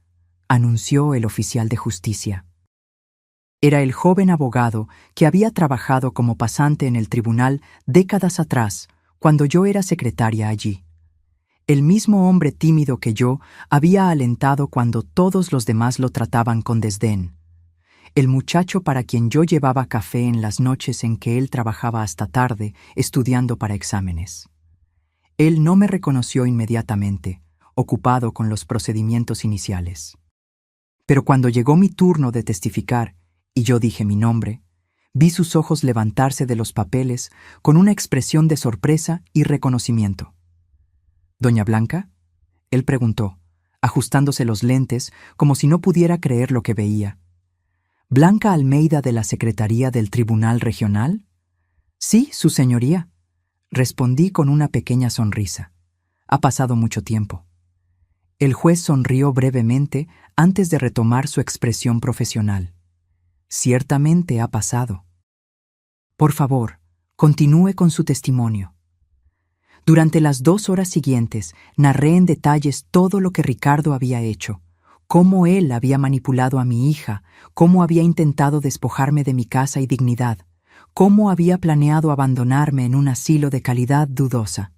anunció el oficial de justicia. Era el joven abogado que había trabajado como pasante en el tribunal décadas atrás, cuando yo era secretaria allí. El mismo hombre tímido que yo había alentado cuando todos los demás lo trataban con desdén. El muchacho para quien yo llevaba café en las noches en que él trabajaba hasta tarde, estudiando para exámenes. Él no me reconoció inmediatamente, ocupado con los procedimientos iniciales. Pero cuando llegó mi turno de testificar, y yo dije mi nombre, vi sus ojos levantarse de los papeles con una expresión de sorpresa y reconocimiento. «¿Doña Blanca?», él preguntó, ajustándose los lentes como si no pudiera creer lo que veía. «¿Blanca Almeida de la Secretaría del Tribunal Regional?». «Sí, su señoría», respondí con una pequeña sonrisa. «Ha pasado mucho tiempo». El juez sonrió brevemente antes de retomar su expresión profesional. «Ciertamente ha pasado. Por favor, continúe con su testimonio». Durante las 2 horas siguientes, narré en detalles todo lo que Ricardo había hecho, cómo él había manipulado a mi hija, cómo había intentado despojarme de mi casa y dignidad, cómo había planeado abandonarme en un asilo de calidad dudosa.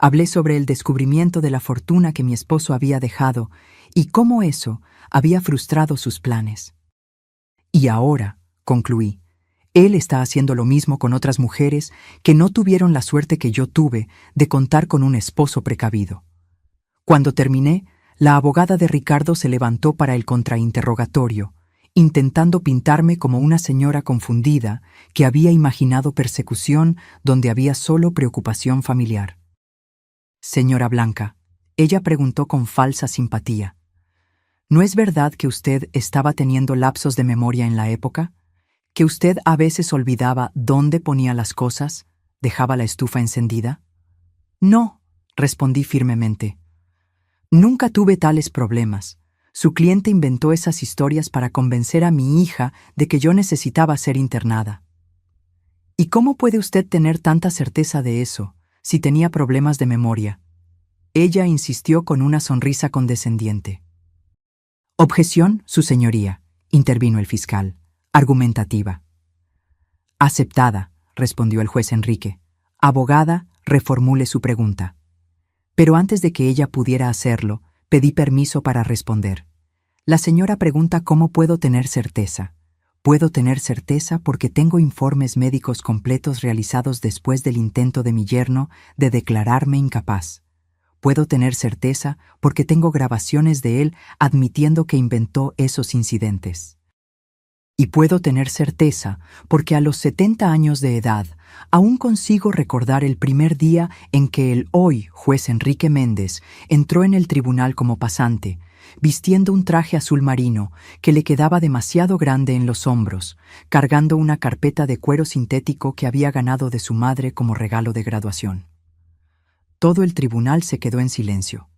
Hablé sobre el descubrimiento de la fortuna que mi esposo había dejado y cómo eso había frustrado sus planes. Y ahora, concluí, él está haciendo lo mismo con otras mujeres que no tuvieron la suerte que yo tuve de contar con un esposo precavido. Cuando terminé, la abogada de Ricardo se levantó para el contrainterrogatorio, intentando pintarme como una señora confundida que había imaginado persecución donde había solo preocupación familiar. «Señora Blanca», ella preguntó con falsa simpatía, «¿no es verdad que usted estaba teniendo lapsos de memoria en la época? ¿Que usted a veces olvidaba dónde ponía las cosas, dejaba la estufa encendida?» «No», respondí firmemente. «Nunca tuve tales problemas. Su cliente inventó esas historias para convencer a mi hija de que yo necesitaba ser internada». «¿Y cómo puede usted tener tanta certeza de eso, si tenía problemas de memoria?». Ella insistió con una sonrisa condescendiente. «Objeción, su señoría», intervino el fiscal, argumentativa. «Aceptada», respondió el juez Enrique. «Abogada, reformule su pregunta». Pero antes de que ella pudiera hacerlo, pedí permiso para responder. La señora pregunta cómo puedo tener certeza. Puedo tener certeza porque tengo informes médicos completos realizados después del intento de mi yerno de declararme incapaz. Puedo tener certeza porque tengo grabaciones de él admitiendo que inventó esos incidentes. Y puedo tener certeza porque a los 70 años de edad aún consigo recordar el primer día en que el hoy juez Enrique Méndez entró en el tribunal como pasante, vistiendo un traje azul marino que le quedaba demasiado grande en los hombros, cargando una carpeta de cuero sintético que había ganado de su madre como regalo de graduación. Todo el tribunal se quedó en silencio.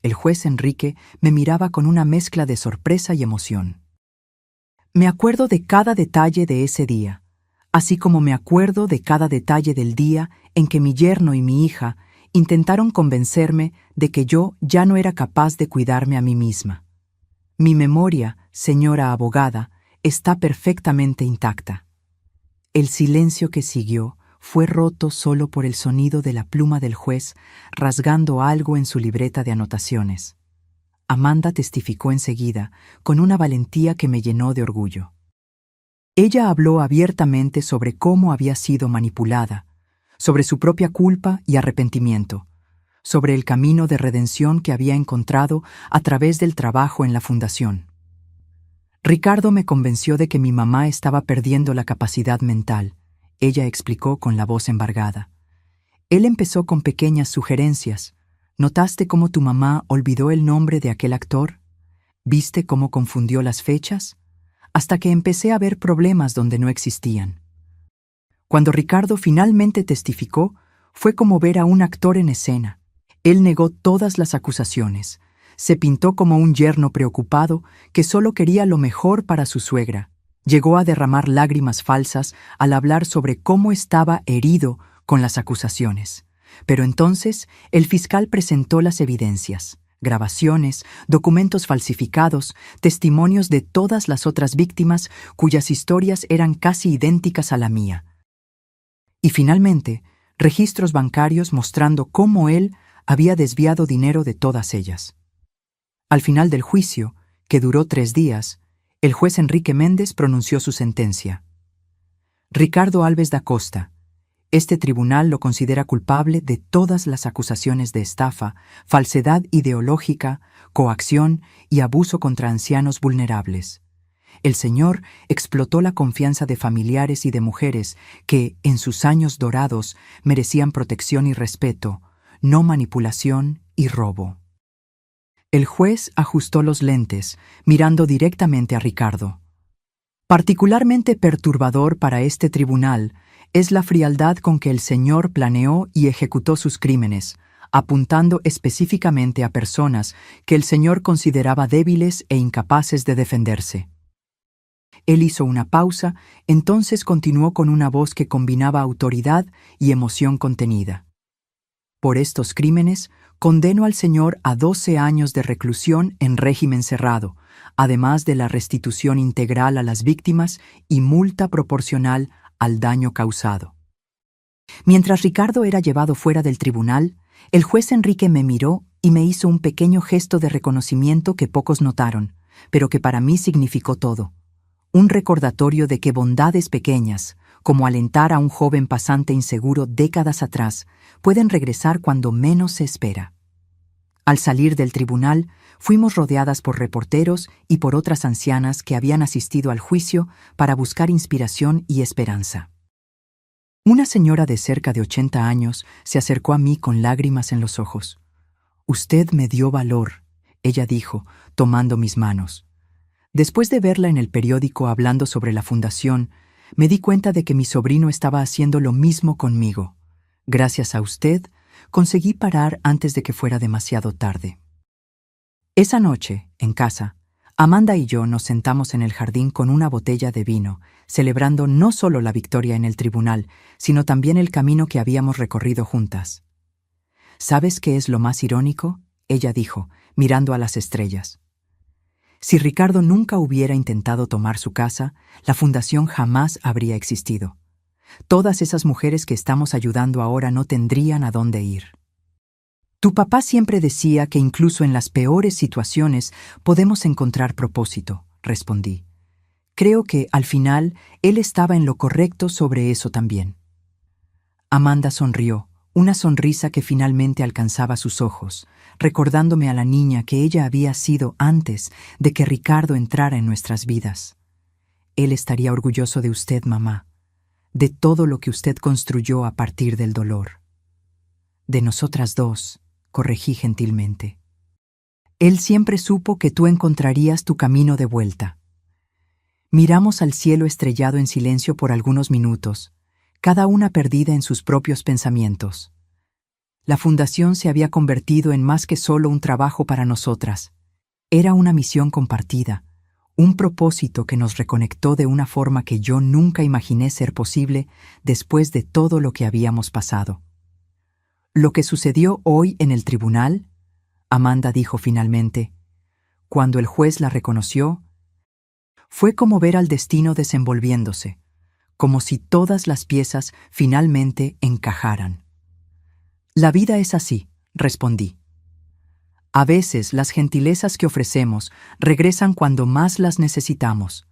El juez Enrique me miraba con una mezcla de sorpresa y emoción. Me acuerdo de cada detalle de ese día, así como me acuerdo de cada detalle del día en que mi yerno y mi hija intentaron convencerme de que yo ya no era capaz de cuidarme a mí misma. Mi memoria, señora abogada, está perfectamente intacta. El silencio que siguió fue roto solo por el sonido de la pluma del juez rasgando algo en su libreta de anotaciones. Amanda testificó enseguida, con una valentía que me llenó de orgullo. Ella habló abiertamente sobre cómo había sido manipulada, sobre su propia culpa y arrepentimiento, sobre el camino de redención que había encontrado a través del trabajo en la fundación. Ricardo me convenció de que mi mamá estaba perdiendo la capacidad mental, ella explicó con la voz embargada. Él empezó con pequeñas sugerencias. ¿Notaste cómo tu mamá olvidó el nombre de aquel actor? ¿Viste cómo confundió las fechas? Hasta que empecé a ver problemas donde no existían. Cuando Ricardo finalmente testificó, fue como ver a un actor en escena. Él negó todas las acusaciones. Se pintó como un yerno preocupado que solo quería lo mejor para su suegra. Llegó a derramar lágrimas falsas al hablar sobre cómo estaba herido con las acusaciones. Pero entonces el fiscal presentó las evidencias, grabaciones, documentos falsificados, testimonios de todas las otras víctimas cuyas historias eran casi idénticas a la mía. Y finalmente, registros bancarios mostrando cómo él había desviado dinero de todas ellas. Al final del juicio, que duró 3 días, el juez Enrique Méndez pronunció su sentencia. Ricardo Alves da Costa. Este tribunal lo considera culpable de todas las acusaciones de estafa, falsedad ideológica, coacción y abuso contra ancianos vulnerables. El señor explotó la confianza de familiares y de mujeres que, en sus años dorados, merecían protección y respeto, no manipulación y robo. El juez ajustó los lentes, mirando directamente a Ricardo. Particularmente perturbador para este tribunal es la frialdad con que el señor planeó y ejecutó sus crímenes, apuntando específicamente a personas que el señor consideraba débiles e incapaces de defenderse. Él hizo una pausa, entonces continuó con una voz que combinaba autoridad y emoción contenida. Por estos crímenes, condeno al señor a 12 años de reclusión en régimen cerrado, además de la restitución integral a las víctimas y multa proporcional al daño causado. Mientras Ricardo era llevado fuera del tribunal, el juez Enrique me miró y me hizo un pequeño gesto de reconocimiento que pocos notaron, pero que para mí significó todo. Un recordatorio de que bondades pequeñas, como alentar a un joven pasante inseguro décadas atrás, pueden regresar cuando menos se espera. Al salir del tribunal, fuimos rodeadas por reporteros y por otras ancianas que habían asistido al juicio para buscar inspiración y esperanza. Una señora de cerca de 80 años se acercó a mí con lágrimas en los ojos. «Usted me dio valor», ella dijo, tomando mis manos. Después de verla en el periódico hablando sobre la fundación, me di cuenta de que mi sobrino estaba haciendo lo mismo conmigo. Gracias a usted, conseguí parar antes de que fuera demasiado tarde. Esa noche, en casa, Amanda y yo nos sentamos en el jardín con una botella de vino, celebrando no solo la victoria en el tribunal, sino también el camino que habíamos recorrido juntas. ¿Sabes qué es lo más irónico?, ella dijo, mirando a las estrellas. Si Ricardo nunca hubiera intentado tomar su casa, la fundación jamás habría existido. Todas esas mujeres que estamos ayudando ahora no tendrían a dónde ir. Tu papá siempre decía que incluso en las peores situaciones podemos encontrar propósito, respondí. Creo que, al final, él estaba en lo correcto sobre eso también. Amanda sonrió, una sonrisa que finalmente alcanzaba sus ojos, recordándome a la niña que ella había sido antes de que Ricardo entrara en nuestras vidas. Él estaría orgulloso de usted, mamá, de todo lo que usted construyó a partir del dolor. De nosotras dos, corregí gentilmente. Él siempre supo que tú encontrarías tu camino de vuelta. Miramos al cielo estrellado en silencio por algunos minutos, cada una perdida en sus propios pensamientos. La fundación se había convertido en más que solo un trabajo para nosotras. Era una misión compartida, un propósito que nos reconectó de una forma que yo nunca imaginé ser posible después de todo lo que habíamos pasado. Lo que sucedió hoy en el tribunal, Amanda dijo finalmente, cuando el juez la reconoció, fue como ver al destino desenvolviéndose, como si todas las piezas finalmente encajaran. La vida es así, respondí. A veces las gentilezas que ofrecemos regresan cuando más las necesitamos.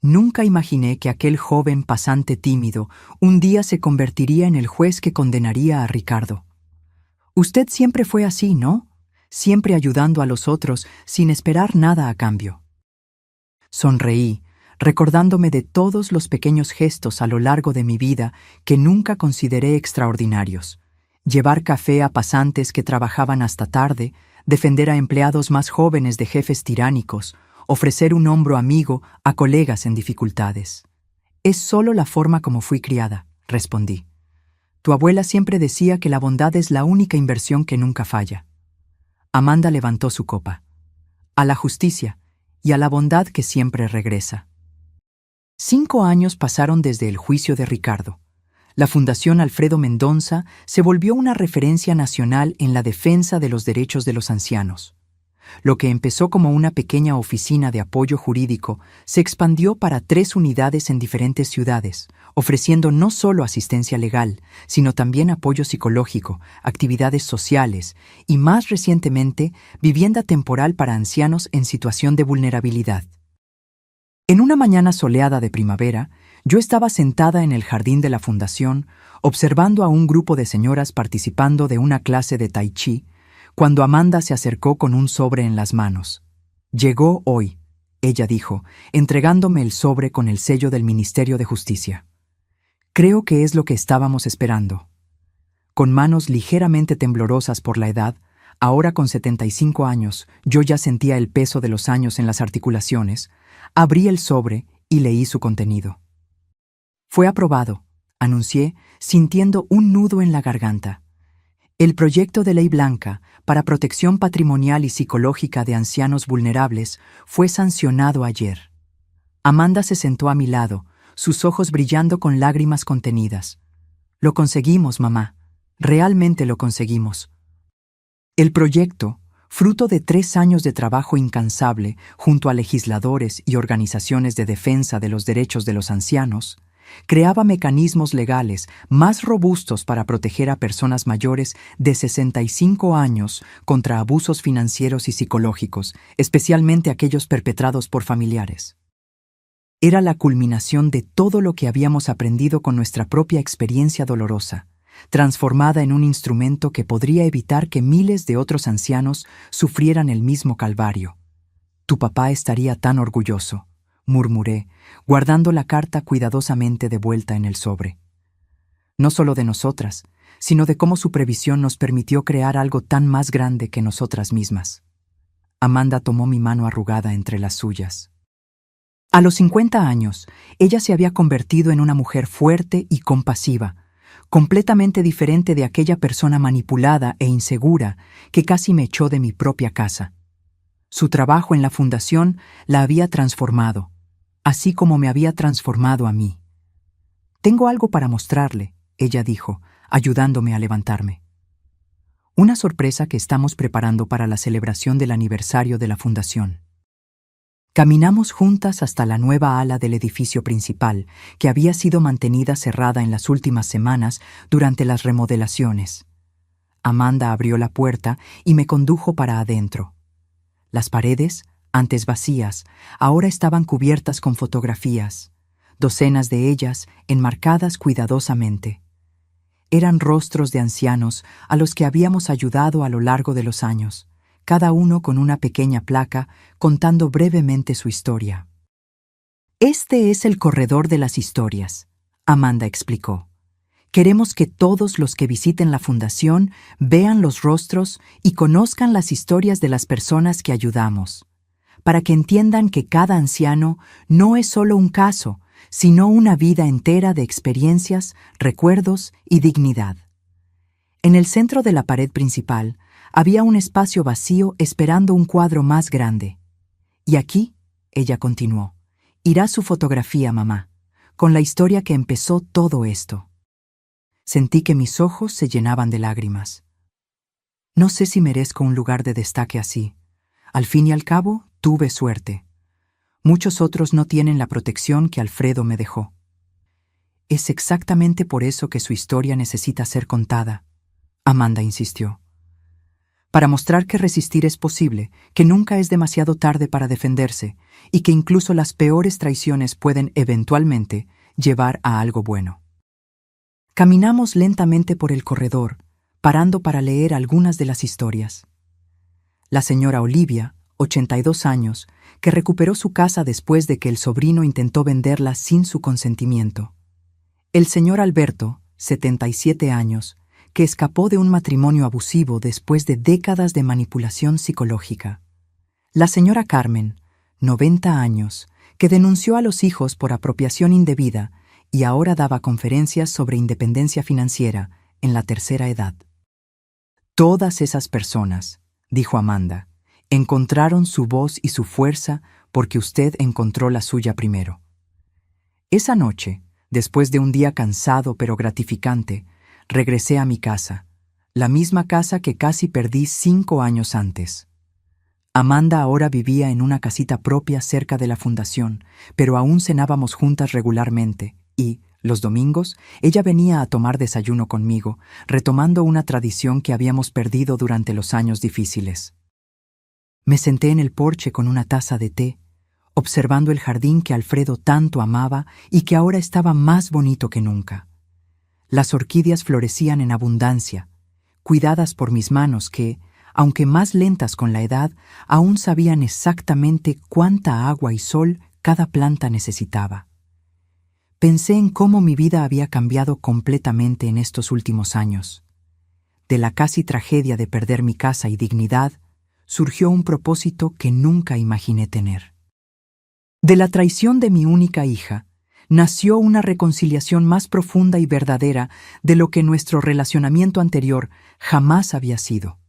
Nunca imaginé que aquel joven pasante tímido un día se convertiría en el juez que condenaría a Ricardo. Usted siempre fue así, ¿no? Siempre ayudando a los otros sin esperar nada a cambio. Sonreí, recordándome de todos los pequeños gestos a lo largo de mi vida que nunca consideré extraordinarios. Llevar café a pasantes que trabajaban hasta tarde, defender a empleados más jóvenes de jefes tiránicos, ofrecer un hombro amigo a colegas en dificultades. Es solo la forma como fui criada, respondí. Tu abuela siempre decía que la bondad es la única inversión que nunca falla. Amanda levantó su copa. A la justicia y a la bondad que siempre regresa. 5 años pasaron desde el juicio de Ricardo. La Fundación Alfredo Mendonça se volvió una referencia nacional en la defensa de los derechos de los ancianos. Lo que empezó como una pequeña oficina de apoyo jurídico se expandió para 3 unidades en diferentes ciudades, ofreciendo no solo asistencia legal, sino también apoyo psicológico, actividades sociales y, más recientemente, vivienda temporal para ancianos en situación de vulnerabilidad. En una mañana soleada de primavera, yo estaba sentada en el jardín de la fundación, observando a un grupo de señoras participando de una clase de tai chi, cuando Amanda se acercó con un sobre en las manos. Llegó hoy, ella dijo, entregándome el sobre con el sello del Ministerio de Justicia. Creo que es lo que estábamos esperando. Con manos ligeramente temblorosas por la edad, ahora con 75 años, yo ya sentía el peso de los años en las articulaciones. Abrí el sobre y leí su contenido. Fue aprobado, anuncié, sintiendo un nudo en la garganta. El proyecto de ley blanca para protección patrimonial y psicológica de ancianos vulnerables fue sancionado ayer. Amanda se sentó a mi lado, sus ojos brillando con lágrimas contenidas. Lo conseguimos, mamá. Realmente lo conseguimos. El proyecto, fruto de 3 años de trabajo incansable junto a legisladores y organizaciones de defensa de los derechos de los ancianos, creaba mecanismos legales más robustos para proteger a personas mayores de 65 años contra abusos financieros y psicológicos, especialmente aquellos perpetrados por familiares. Era la culminación de todo lo que habíamos aprendido con nuestra propia experiencia dolorosa, transformada en un instrumento que podría evitar que miles de otros ancianos sufrieran el mismo calvario. Tu papá estaría tan orgulloso, murmuré, guardando la carta cuidadosamente de vuelta en el sobre. No solo de nosotras, sino de cómo su previsión nos permitió crear algo tan más grande que nosotras mismas. Amanda tomó mi mano arrugada entre las suyas. A los 50 años, ella se había convertido en una mujer fuerte y compasiva, completamente diferente de aquella persona manipulada e insegura que casi me echó de mi propia casa. Su trabajo en la fundación la había transformado, así como me había transformado a mí. Tengo algo para mostrarle, ella dijo, ayudándome a levantarme. Una sorpresa que estamos preparando para la celebración del aniversario de la fundación. Caminamos juntas hasta la nueva ala del edificio principal, que había sido mantenida cerrada en las últimas semanas durante las remodelaciones. Amanda abrió la puerta y me condujo para adentro. Las paredes, antes vacías, ahora estaban cubiertas con fotografías, docenas de ellas enmarcadas cuidadosamente. Eran rostros de ancianos a los que habíamos ayudado a lo largo de los años, cada uno con una pequeña placa contando brevemente su historia. Este es el corredor de las historias, Amanda explicó. Queremos que todos los que visiten la fundación vean los rostros y conozcan las historias de las personas que ayudamos, para que entiendan que cada anciano no es solo un caso, sino una vida entera de experiencias, recuerdos y dignidad. En el centro de la pared principal había un espacio vacío esperando un cuadro más grande. Y aquí, ella continuó, irá su fotografía, mamá, con la historia que empezó todo esto. Sentí que mis ojos se llenaban de lágrimas. No sé si merezco un lugar de destaque así. Al fin y al cabo, tuve suerte. Muchos otros no tienen la protección que Alfredo me dejó. Es exactamente por eso que su historia necesita ser contada, Amanda insistió. Para mostrar que resistir es posible, que nunca es demasiado tarde para defenderse y que incluso las peores traiciones pueden eventualmente llevar a algo bueno. Caminamos lentamente por el corredor, parando para leer algunas de las historias. La señora Olivia, 82 años, que recuperó su casa después de que el sobrino intentó venderla sin su consentimiento. El señor Alberto, 77 años, que escapó de un matrimonio abusivo después de décadas de manipulación psicológica. La señora Carmen, 90 años, que denunció a los hijos por apropiación indebida y ahora daba conferencias sobre independencia financiera en la tercera edad. Todas esas personas, dijo Amanda, encontraron su voz y su fuerza porque usted encontró la suya primero. Esa noche, después de un día cansado pero gratificante, regresé a mi casa, la misma casa que casi perdí 5 años antes. Amanda ahora vivía en una casita propia cerca de la fundación, pero aún cenábamos juntas regularmente y, los domingos, ella venía a tomar desayuno conmigo, retomando una tradición que habíamos perdido durante los años difíciles. Me senté en el porche con una taza de té, observando el jardín que Alfredo tanto amaba y que ahora estaba más bonito que nunca. Las orquídeas florecían en abundancia, cuidadas por mis manos que, aunque más lentas con la edad, aún sabían exactamente cuánta agua y sol cada planta necesitaba. Pensé en cómo mi vida había cambiado completamente en estos últimos años. De la casi tragedia de perder mi casa y dignidad, surgió un propósito que nunca imaginé tener. De la traición de mi única hija, nació una reconciliación más profunda y verdadera de lo que nuestro relacionamiento anterior jamás había sido.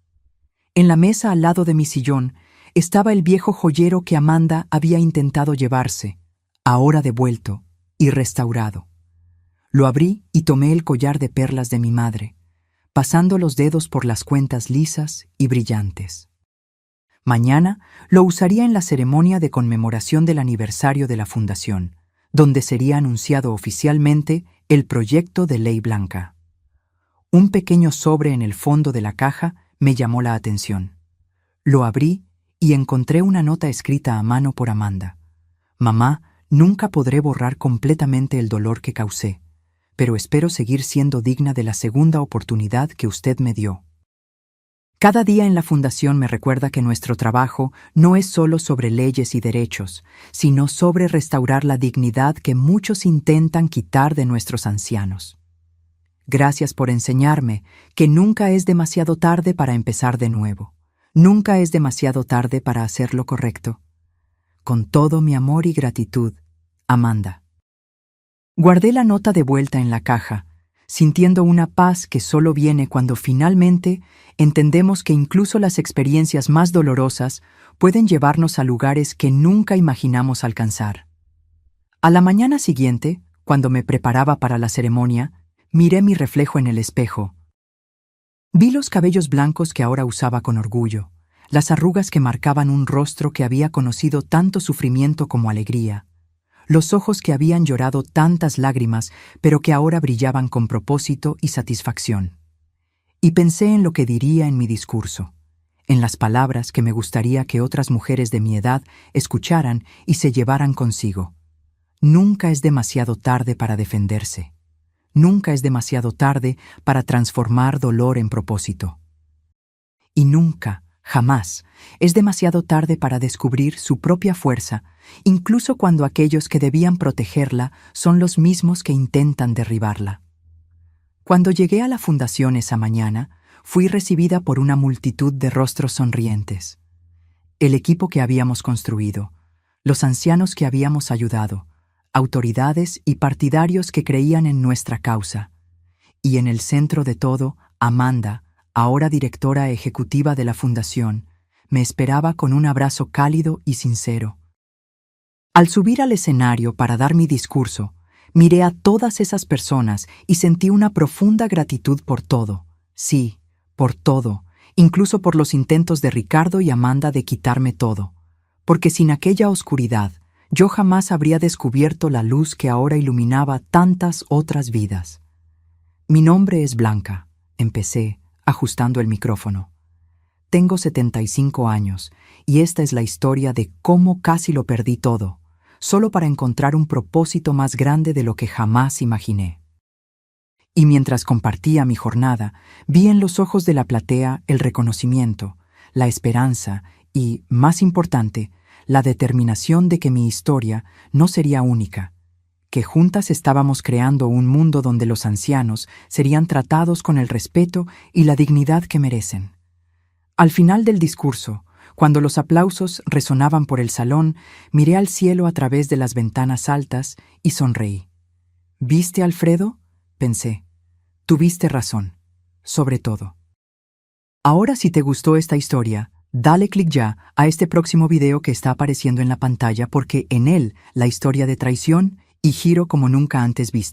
En la mesa al lado de mi sillón estaba el viejo joyero que Amanda había intentado llevarse, ahora devuelto y restaurado. Lo abrí y tomé el collar de perlas de mi madre, pasando los dedos por las cuentas lisas y brillantes. Mañana lo usaría en la ceremonia de conmemoración del aniversario de la fundación, donde sería anunciado oficialmente el proyecto de ley blanca. Un pequeño sobre en el fondo de la caja me llamó la atención. Lo abrí y encontré una nota escrita a mano por Amanda. Mamá, nunca podré borrar completamente el dolor que causé, pero espero seguir siendo digna de la segunda oportunidad que usted me dio. Cada día en la fundación me recuerda que nuestro trabajo no es solo sobre leyes y derechos, sino sobre restaurar la dignidad que muchos intentan quitar de nuestros ancianos. Gracias por enseñarme que nunca es demasiado tarde para empezar de nuevo. Nunca es demasiado tarde para hacer lo correcto. Con todo mi amor y gratitud, Amanda. Guardé la nota de vuelta en la caja, sintiendo una paz que solo viene cuando finalmente entendemos que incluso las experiencias más dolorosas pueden llevarnos a lugares que nunca imaginamos alcanzar. A la mañana siguiente, cuando me preparaba para la ceremonia, miré mi reflejo en el espejo. Vi los cabellos blancos que ahora usaba con orgullo, las arrugas que marcaban un rostro que había conocido tanto sufrimiento como alegría, los ojos que habían llorado tantas lágrimas, pero que ahora brillaban con propósito y satisfacción. Y pensé en lo que diría en mi discurso, en las palabras que me gustaría que otras mujeres de mi edad escucharan y se llevaran consigo. Nunca es demasiado tarde para defenderse. Nunca es demasiado tarde para transformar dolor en propósito. Y nunca, jamás, es demasiado tarde para descubrir su propia fuerza, incluso cuando aquellos que debían protegerla son los mismos que intentan derribarla. Cuando llegué a la fundación esa mañana, fui recibida por una multitud de rostros sonrientes. El equipo que habíamos construido, los ancianos que habíamos ayudado, autoridades y partidarios que creían en nuestra causa. Y en el centro de todo, Amanda, ahora directora ejecutiva de la fundación, me esperaba con un abrazo cálido y sincero. Al subir al escenario para dar mi discurso, miré a todas esas personas y sentí una profunda gratitud por todo. Sí, por todo, incluso por los intentos de Ricardo y Amanda de quitarme todo. Porque sin aquella oscuridad, yo jamás habría descubierto la luz que ahora iluminaba tantas otras vidas. Mi nombre es Blanca, empecé, ajustando el micrófono. Tengo 75 años y esta es la historia de cómo casi lo perdí todo, solo para encontrar un propósito más grande de lo que jamás imaginé. Y mientras compartía mi jornada, vi en los ojos de la platea el reconocimiento, la esperanza y, más importante, la determinación de que mi historia no sería única, que juntas estábamos creando un mundo donde los ancianos serían tratados con el respeto y la dignidad que merecen. Al final del discurso, cuando los aplausos resonaban por el salón, miré al cielo a través de las ventanas altas y sonreí. ¿Viste, Alfredo?, pensé. Tuviste razón, sobre todo. Ahora, si te gustó esta historia, dale clic ya a este próximo video que está apareciendo en la pantalla porque en él la historia de traición y giro como nunca antes viste.